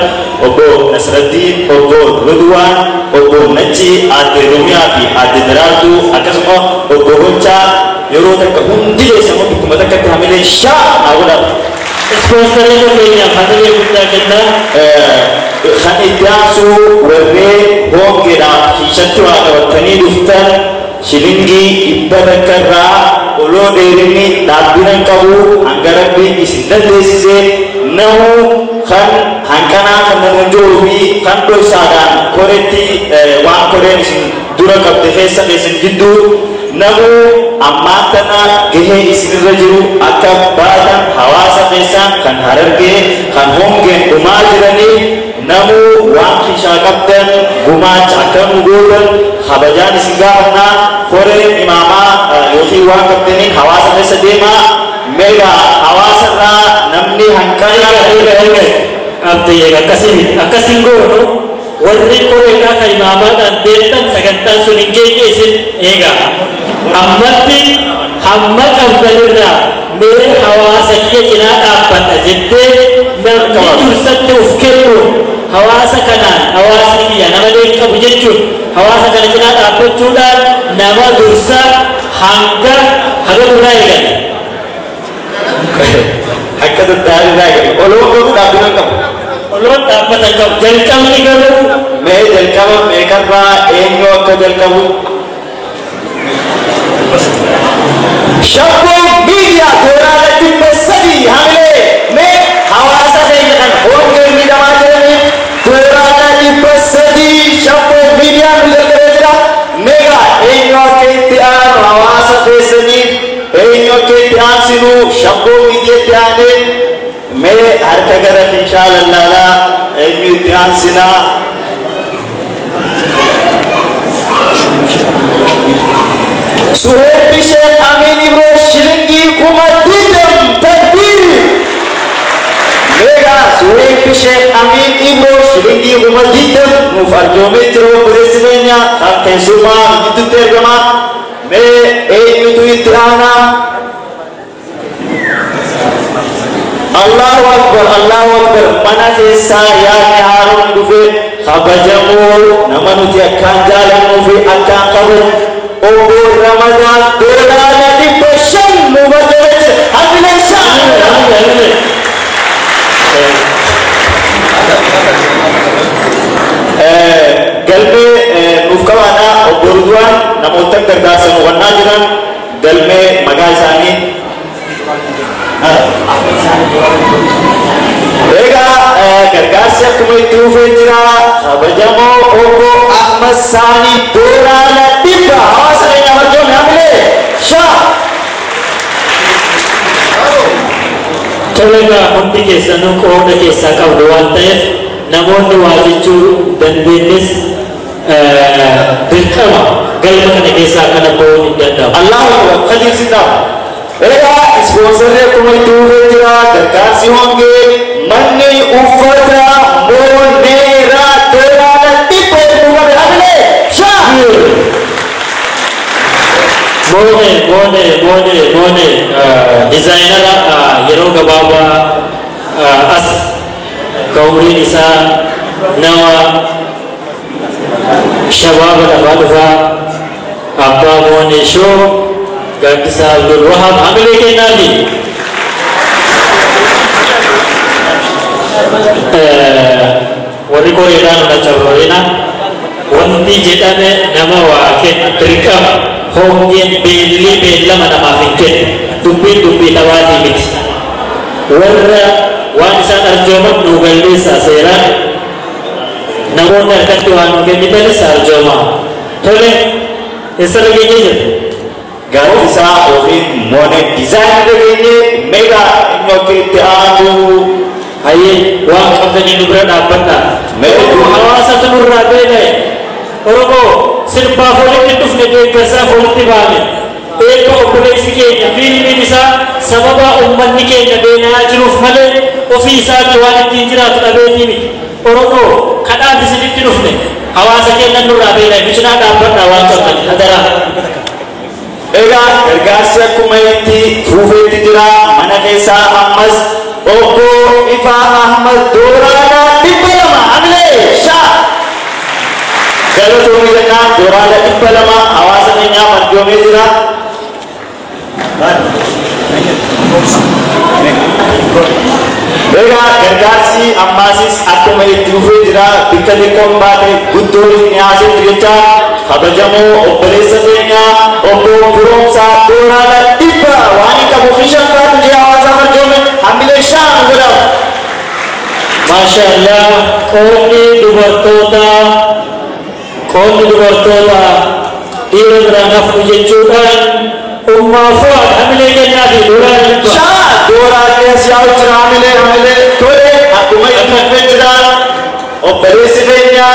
obbo Nasraddiin, obbo Ridwaan, obbo Nachi, aadde Rumiyaa fi aadde Daraartuu akkasuma obbo Gonchaa yeroo takka hundi keessamuu bikkuma takkatti hamilee shaa haa godhatu.
ispoonsarii keenya hamilee guddaa kennaa.
Kan itti aansu warreen hongeedhaaf shiishatti waa qabatanii dhuftan shilingii 100 irraa oloo dheerinni dhaabbina qabu hanga rabbiin isin dandeessisee namu kan hanqanaa kan nama jiruu fi kan dhoksaadhaan koretti waan koreen isin dura qabde keessa keessan jidduu namu ammaan tana gahee isinirra jiru akka baatan hawaasa keessaan kan Harargee kan hongeen dhumaa jiranii namu waan kishaa qabdan gumaacha akka nu gootan kabajaan isin gaafannaa koreen imaamaa yookiin waan qabdaniin hawaasa keessa deemaa meeqa hawaasarraa namni hanqanaa
akkasiin goonu warri koreedhaa kan imaamaadhaan deemtan sagantaan sun hin geenye isin eegaa ammatti hamma qabdanirraa mee hawaasa kiyya cinaa dhaabbadha jettee namni dursatti uf kennu hawaasa kanaan hawaasni kiyya nama qabu jechuun hawaasa kana cinaa dhaabbachuudhaan nama dursaa hanga duraa eegale.
Akka tattaanirraa eegale oloon godhu dhaabbata qabu.
Oloon dhaabbata qabu jalqabni garuu
mee jalqaba meeqarraa eenyu akka jalqabu. Shabboo miidiyaa tooraan dhibba sadii hamilee mee hawaasa keenya kan hongee miidhamaa jiraniif tooraan dhibba sadii shabboo miidiyaa miidhagee jira meeqa eenyu akka itti aanu hawaasa keessaniif eenyu akka itti aansinu shabboo miidiyaatti aanee mee harka gara finchaa lallaalaa eenyu itti aansinaa. Suheeb Sheikh Amin Ibro shilingii 10,000 takbir. Mega Suheeb Sheikh Amin Ibro shilingii 10,000 nuuf arjoomee jiru presidenya kan keessumaa gidduutti ergama. Mee eenyutu itti aanaa? Allahu Akbar mana keessaa yaadni haaroon dhufe kabajamoo nama nuti akkaan jaalannuu fi akkaan kabaju obbo Ramadaan doolaara 500 nu bajaje hamileessaa galmee nuuf qabaadhaa obbo Ridwaan namoota gargaarsan hubannaa jiran galmee maqaa isaanii egaa gargaarsi akkuma itti dhufee jira kabajamoo obbo Ahmad Saanii doolaara 100 hawaasa keenya arjoome hamilee shaa
tolegaa hundi keessanuu qooda keessaa qabdu waan ta'eef namoonni waa jechuu dandeenyes dirqama galma kana keessaa kana ba'uun hin danda'amu.
Allahu Akbar qajeelsitaa egaa ispoonsarri akkuma itti dhufee jira gargaarsi hongee manni uffata mooneera doolaara 100 dhufame hamilee shaa
moone dizaayinara yeroo gabaabaa as ka umriin isaa nama shabaaba lafaa dhufaa abbaa moone shoo gaaddisaa Abdul Wahab hamilee kennaafi warri koreedhaan ona cabroina wanti jedhame nama waa kenna dirqama hongeen beellii beellama namaaf hin kennu dubbii dhabaatii miti warra waan isaan arjooman nuu galmeessaa seeraan namoonni harkatti waan nu kennitanis arjoomaa tole eessarra geenye jira
gaaddisaa yookiin moone dizaayinii dhageenye meeqa inni akka itti aanu
hayyee waan qabdanii nu bira dhaabbadhaa hawaasatu nurraa beela'e Oromoo sirbaaf walitti dhufne deeggarsaaf walitti baane eebba obboleessi keenya fiilmiin isaa sababa uummanni keenya beenaa jiruuf malee ofii isaatti waan ittiin jiraatu dhabeetii miti Oromoo kadhaaf isinitti dhufne hawaasa keenya nurraa beela'e bicinaa dhaabbadhaa waan qabdan hadaraa.
Egaa gargaarsi akkuma itti fuufeetti jira mana keessaa ammas obbo Ifaa Ahmad doolaara 200 hamilee shaa galatoomii jennaan doolaara 200 hawaasa keenyaaf arjoomee jira. Egaa gargaarsi ammaasis akkuma itti dhufee jira bakka xiqqoon baate guddoo isin haasetti jecha kabajamoo obboleessa keenya obbo Firoomsaa Dooraadha dhibba waan hin qabu fi shantaatu jee hawaasaa farjoome hambilee shaan godhamu.
Maashaallah qoonni dubartoota dhiira biraan hafu jechuudhaan ummaa fo'aa hamilee kennaa fi Dooraan
Shaa Dooraan keessa yaa'u jira hamilee tole akkuma itti dhufee jira obboleessi keenya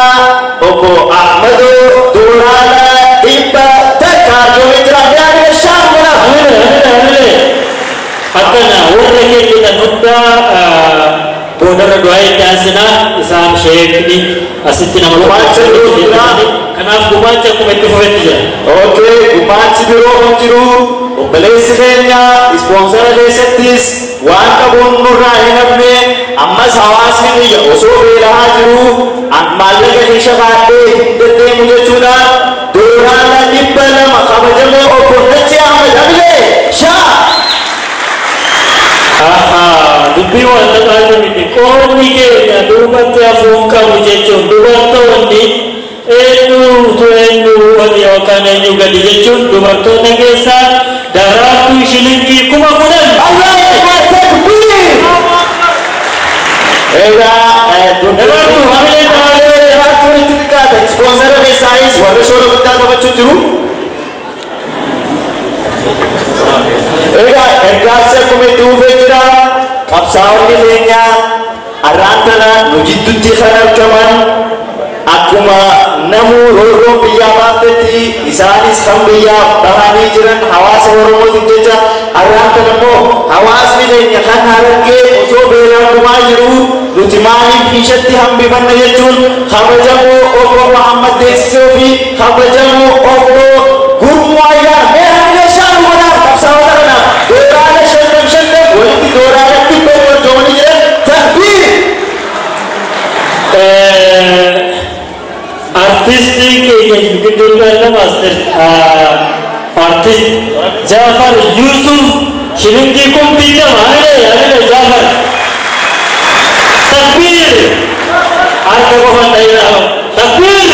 obbo Ahmadoo Dooraadha dhibba takka argamee jira hamilee shaan godhamu.
hamilee akkana warra kennitan hundaa boodara du'aa daansinaa isaan sheekni asitti nama kanaaf gumaacha akkuma itti fufetti jira.
Okay, gumaachi biroo kan jiru obboleessi keenya ispoonsara keessattis waan qabuun nurraa hin hafne ammas hawaasni biyya osoo beelaa jiru maallaqa keessa kaa'ee hin deddeemu jechuudha. Dooraadha dhibba lama kabajamoo obbo Dachee Ahmed hamilee shaa.
Dubbii wanta baay'ee miti qoomni keenya duubatti hafuun qabu jechuun dubartoonni eenyu wali yookaan eenyu gadi jechuun dubartoota keessaa daraartuu shilingii 10,000.
Dabartuu hamilee dabalatee itti xiqqaata ispoonsara keessaayis warra shoora guddaa taphachuu jiru. Egaa gargaarsi akkuma itti dhufee jira qabsaa'onni keenya har'aan tana nu jidduutti kan argaman akkuma namuu roorroon biyyaa baaftetti isaanis kan biyyaa bahanii jiran hawaasa Oromootiin jecha har'aan tana immoo hawaasni keenya kan Harargee osoo beelaan dhumaa jiru nuti maaliif ishatti hambifanna jechuun kabajamoo obbo Muhammad Deessisoo fi kabajamoo obbo Gurmuu Ayyaana mee hamilee shaan godhaaf qabsaa'ota kanaaf Dooraadha shantam walitti Dooraadha dhibba warjoomanii jiran takbiir.
Artistii keenya gidduu nama artist Jaafar Yusuf shilingii 20,000 hamilee Jaafar takbiir harka qofaan dhahinaa takbiir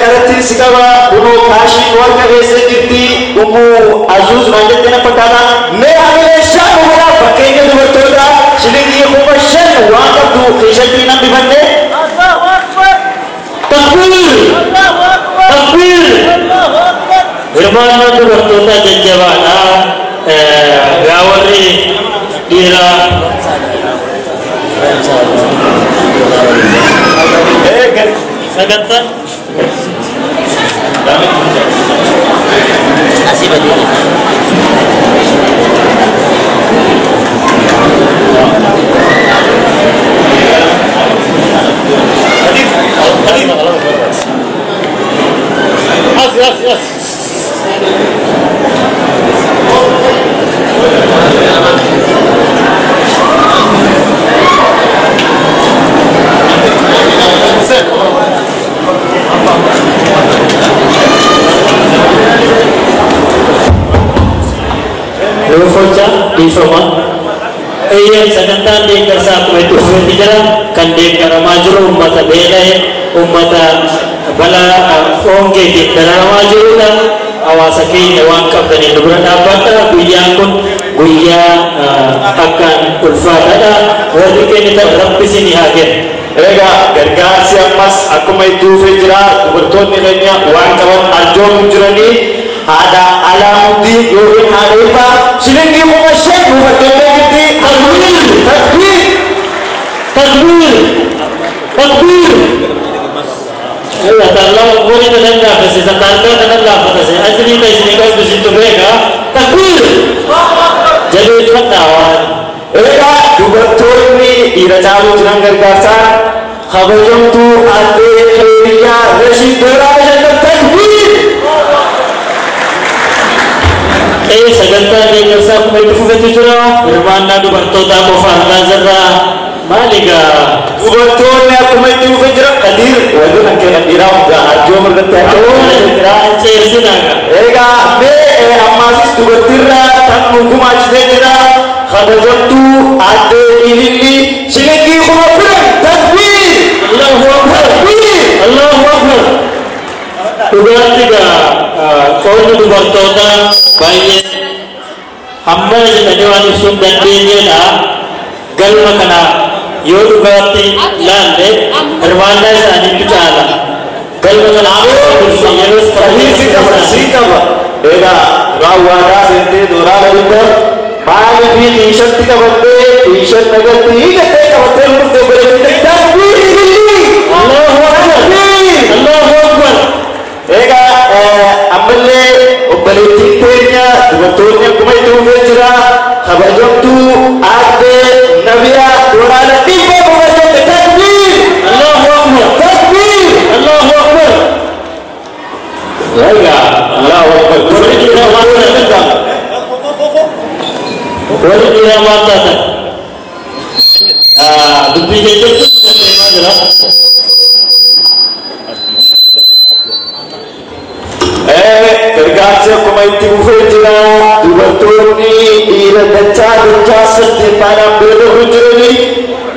karatti si qaba kunoo kaashii warqa keessa jirti dhuguu azuuz maallatti na fakkaata mee hamilee shaan godhaaf fakkeenya dubartoota shilingii 5,000 waan qabdu keessatti hin hambifanne.
takbiir hirmaannaa dubartoota jajjabaadha gaa warri dhiiraa sagantaan asii badii Yes. Lufocha disoma ayyan sagantaan deeggarsaa akkuma itti fufetti jira kan deeggaramaa jiru ummata beela'e ummata balaa hongeetiin dararamaa jirudha. Hawaasa keenya waan qabdaniin dubara dhaabbadha. Guyyaan kun guyyaa akkaan ulfaataadha. Warri kennitan rabbi isinii haa kennu.
Egaa gargaarsi ammas akkuma itti fufee jira. Dubartoonni keenya waan qaban arjoomu jiranii haadha Alaamuddin yookiin haadha Ifaa shilingii 5,000 buufattee jirti.
Takbiir. Allah boleh mendengar kasih sekarang mendengar kasih asli kasih kau di situ mereka takbir jadi fatwa.
Egaa dubartoonni dhiira caaluu jiran gargaarsaa kabajamtu addee Khayriyaa Rashid Dooraa jedhamtu takbiir.
Sagantaa deeggarsaa akkuma itti fufetti jira. Hirmaannaa dubartootaa qofa argaa jirra. Maliga
dubartoonni akkuma itti dhufee jira Qadiir waluun akka dhiiraa hunda ajjoo mirgatti egaa mee ammaasis dubartiirra kan hundumaa achilee jira kabajamtuu addee ililli shilingii kuma filan takbiir
Allahu Akbar Allahu Akbar Dhugaatti qoonni dubartootaa baay'ee hamma jedhanii waan ibsuun dandeenyedha. Galma kana yoo dhugaatti laalle hirmaannaa isaaniitu caala. Galma kana yeroo
sii qaba egaa raawwaataa seentee dooraa guddaa maali fi tiishatti qabattee tiishat nagatti hiikattee qabattee murtee godhattee takbiir
Allahu Akbar Allahu Akbar
egaa ammallee obboleettiin teenya dubartoonni akkuma itti dhufee jira kabajamtuu addee nabiyaa waraana dhibba kabajamte takbiir
Allahu Akbar
takbiir
Allahu Akbar
egaa Allahu Akbar
warri dhiiraa waan taatan warri dhiiraa waan taatan dubbii jechuu dandeemaa jira.
gargaarsa akkuma itti dhufee jira dubartoonni dhiira dachaa saddeettaadhaan bira darbu jiranii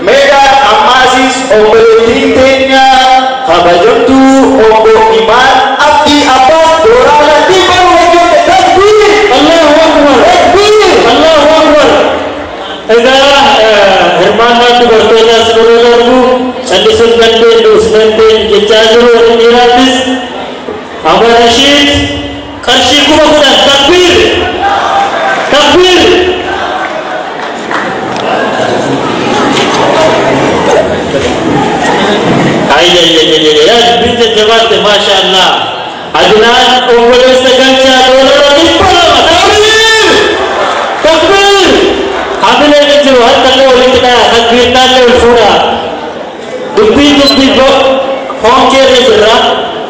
meegaa ammaasiis obboleettiin teenya kabajamtuu obbo Imaan Abdii Abbaa Dooraala dhibba hojjete takbiir
Allahu Akbar Allahu Akbar egaa hirmaannaan dubartootaas yeroo darbu callisuun dandeenyu dandeenyu jechaa jiru warri dhiiraattis Abu Rashid qarshii kuma kudhan takbiir takbiir dubbiin jajjabaatte maasha Allah adunaan obboleessa galchaa doolara dhibba lama takbiir takbiir hamileen hin jiru harkallee walitti dhayaa takbiirtaallee ol fuudhaa dubbii honkeerra jirra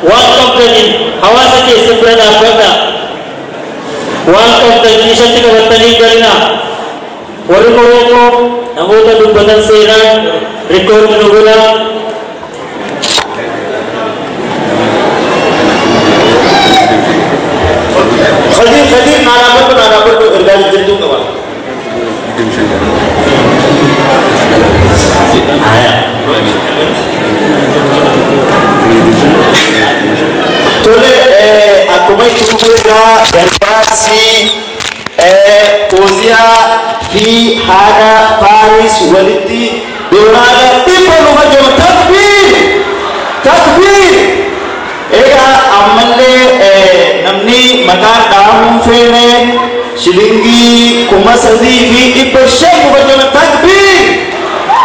waan qabdaniin hawaasa keessa bira dhaabbadha waan qabdan kiishatti qabattanii galina warri Oromoo namoota dubbatan seeraan rikoordi nu godha
Khadir naanabadhu ergaa jechuu qaba tole akkuma itti dhufeerraa gargaarsi Fooziyaa fi haadha Faaris walitti dooraadha dhibba lama jiru takbiir takbiir egaa ammallee namni maqaan dhaamuun feene shilingii 3,500 jiru takbiir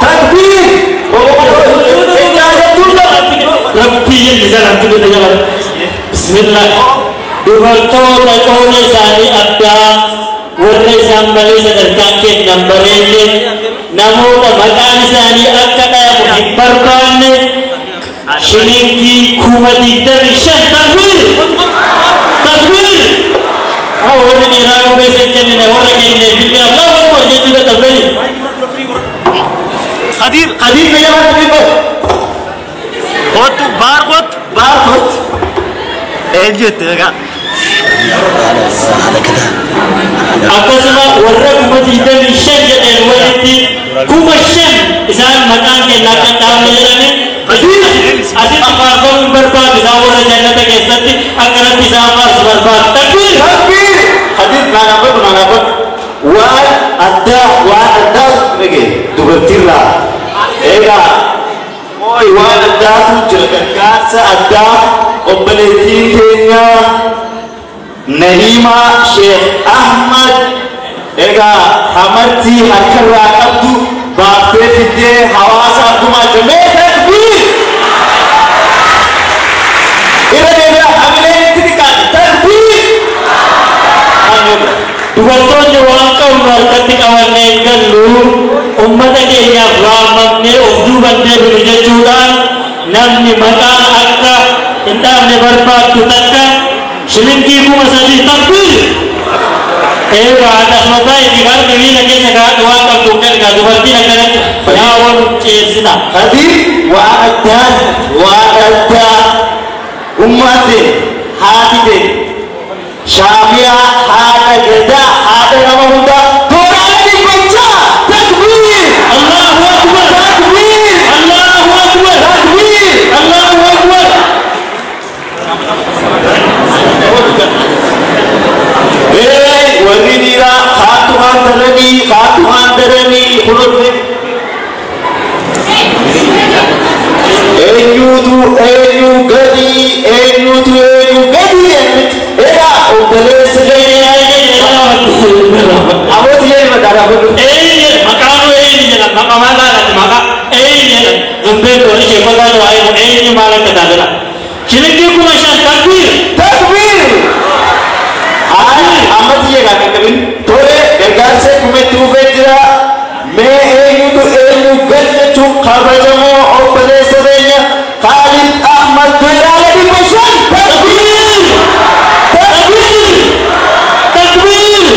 takbiir
rabbii jalantu jalan bismillah dubartoota qoona isaanii addaa warra isaan malee sadarkaan kennan bareedde namoota maqaan isaanii akka dhayamu hin barbaanne shilingii 25,000 takbiir takbiir warra dhiiraa obeessa kennine warra keenya billee Allahu Akbar jechuudha tabbani
Qadir na yaman dhibba baar ejjette egaa
akkasuma warra 25,000 jedheen walitti 5,000 isaan maqaan kennaa kan dhaabne jedhame asitti faarfamuun barbaadu isaan warra jannata keessatti akkanatti isaan faarsu barbaadu takbiir
Qadir naanabadhu waan addaa dhage dubartiirraa egaa waan addaatu jira gargaarsa addaa obboleettiin keenya Nahimaa Sheekh Ahmad egaa hamartii harkarraa qabdu baaftee fiddee hawaasa addumaa jamee takbiir irra deebi'aa hamileen itti dhiqaate takbiir
dubartoonni waan qabnu harkatti qabannee gallu ummata keenyaaf waamamnee of duuban deebinu jechuudhaan namni maqaan akka hin dhaabne barbaaddu takka shilingii 3,000 takbiir ada semata ini kan ini lagi sekarang dua kampungan kan dua berarti nak nyawon cesina.
Hadir wa ada ummatin hadirin syamia hada geda hada nama muda Quran dibaca takbir
Allahu Akbar
takbir
Allahu Akbar
takbir
Allahu Akbar.
Warinira khatuhan darani khulud eyu gadi era ubeles awat ye madara
makano ini jalan makamana nanti maka ini umbe to ni shekota to ayo ini malam kadala shiriki kuma shan takbir
amat ye ga kabin tore gargar se kume tu bejra me eyu gadne chu khabajamo ubeles renya Khalid Ahmad Durala di Pashan takbir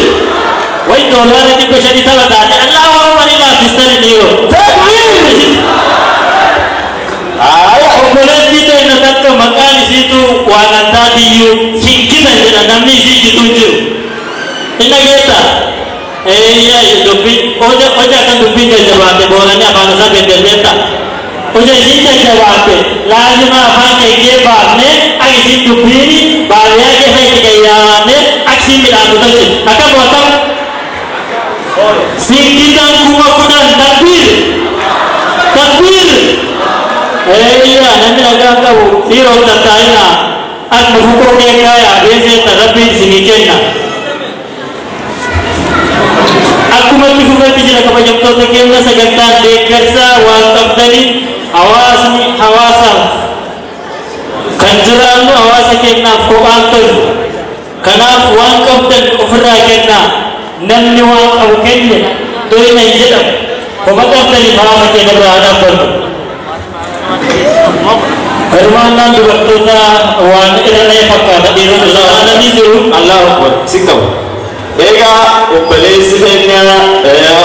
wai dolar ni pashan di tala dane Allahu Akbar ila bisani niyo
takbir
ay ubeles dito ina takka makani situ wananta diyu singkitan jana namni si tunju ina geta ya dobi oja kan dobi jawab bolanya apa sabe beta oja sinta jawab lazima afanye ye baad में अगर दुबीनी बालिया के है कि याने अक्सी मिला तो अका बोतम सिंगिता कुमा कुना takbir iya nanti agak kau hero tertanya at menghukumnya kaya biasa terlebih sini kena aku masih suka bicara kepada jemput kena segentar dekersa wantap dari hawasa kanjuran hawasa kena kuantul kanaf wangkap dan ufra kena nanti wangkap kena tu ini jedam kumakap dari hawasa kena berada pun Hermanan waktunya wan ilai fakka di rumah Nabi Zul
Allahu Akbar sikau ega ubalesnya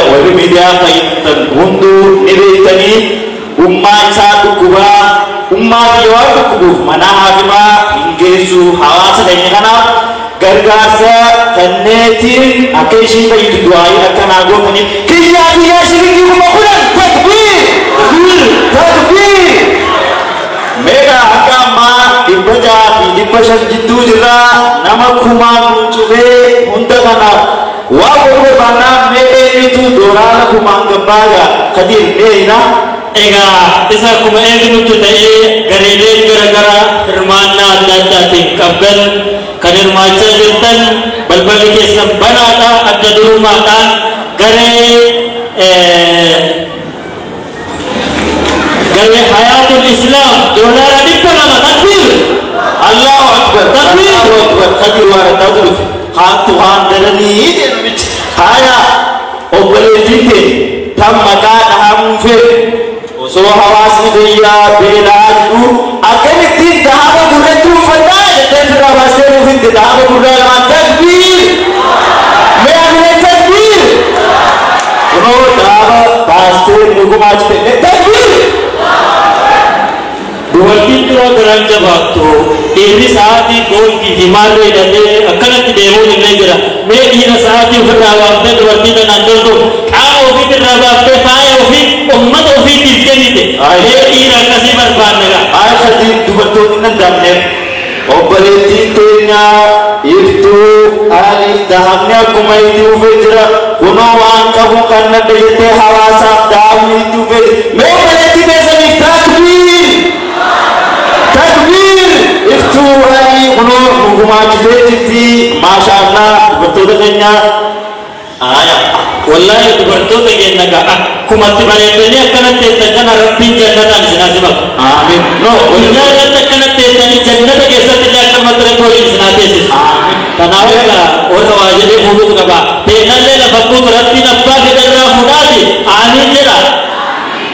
wali media kaitan hundu niritani umma satu kuba umma diwar kubu mana hakima ingesu hawasa danya kana gargasa kannetin akeshi bayi duai akan ago kani kiya shiriki kumakulan takbir mega agama dibaca di pasal jitu jera nama kumang cuve untuk mana wabur berbana mega itu dorana kumang kebaga kadir ina
ega isa kuma egi nutu tae garele gara-gara hermana data tingkapkan kadir maca jintan balbal ke sabbanata ada di rumah kan gare gare hayatul Islam dolar di nama takbir
Allahu Akbar kadir wara takbir Tuhan darani haya obale dite tamaka hamfe so hawasi dia belaju akan tidak apa guna tu fada dan rawase rufin tidak apa guna takbir me takbir no dawa paste nugumaaj takbir dua itu orang jawab tu ini saat itu di dimana ada akan demo di negara media saat itu berawal dari dua itu nanti tu kau fikir rawat payah fikir umat fikir kini ini kasih berbanding ayat tadi dua itu nendamnya operasinya itu hari dahamnya kumai itu fitra kunoan kamu karena dia hawasa daham itu fitra operasi biasa takbir itu hari kuno hukuman jadi masya Allah betul dengannya ayat wallahi itu betul dengan naga kumati balenya kana teta kana rabbi jannatan sinasibak amin no dunya rata kana teta ni jannata ke satya kamatra ko sinatesis amin tanawala ora wajib hudud kaba tenalle la bakku rabbi nabba ke dara funadi amin jera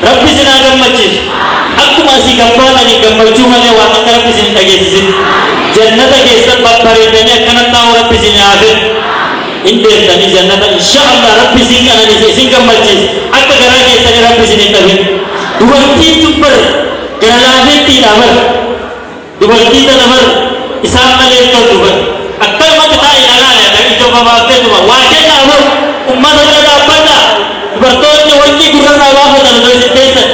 rabbi sinagam majis aku masih kembali ni kembali cuma ni waktu rabbi sin tagesis jannata ke sabab baretenya kana tahu rabbi sinagam
indheertanii jannata inshaallah rabbi isin qananiise isin gammachiise akka garaa keessanii rabbi isin hin dhabin dubartiin tubbar gara laafeettiidha bar dubartii tana bar isaan malee toltu bar akka mata taa'ee dhagaadha kan ijooba baaftee tuba waa kennaa bar ummata bira dhaabbadha dubartoonni wanni gurrarraa baafatan osoo isin teessan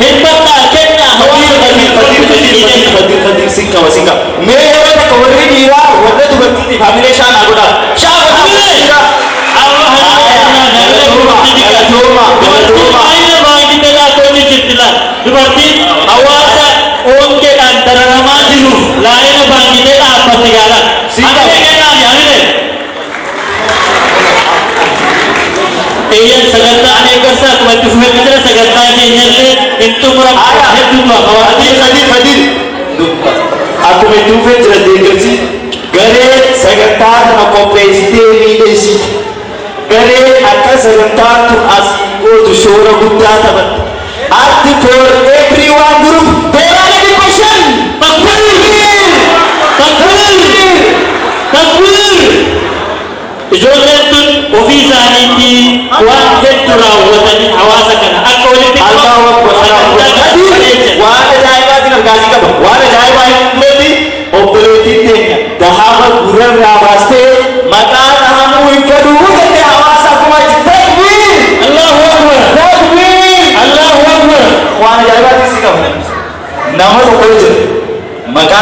hirbattaa kennaa
Fatir singka wasingka. Mereka tak kawari dira, warna tu berarti family shana goda. Shana singka. Allah Aina bang kita lah kau ciptilah. Berarti awasa orang ke antara nama jiru. Lain bang kita lah apa segala. Singka. Apa yang nama yang ini? Iya segala ane kerja kau tu kita segala ini itu murah. Itu murah. Fadir. Aku menduga jelas dekerji gare segentar nama kopesite milesi gare atas segentar tu asiko tu shora buddha tabat art for everyone group there are any question takbir ijoletun ofisa niti wan hetura watani awasa kana aku oleh Allahu Akbar wala jaiba dengan gaji ka wala jaiba meti operating dahaba guran rabaste maka namu ikadu ke awasa kuma takbir Allahu Akbar Allahu Akbar wala jaiba sika nama operating maka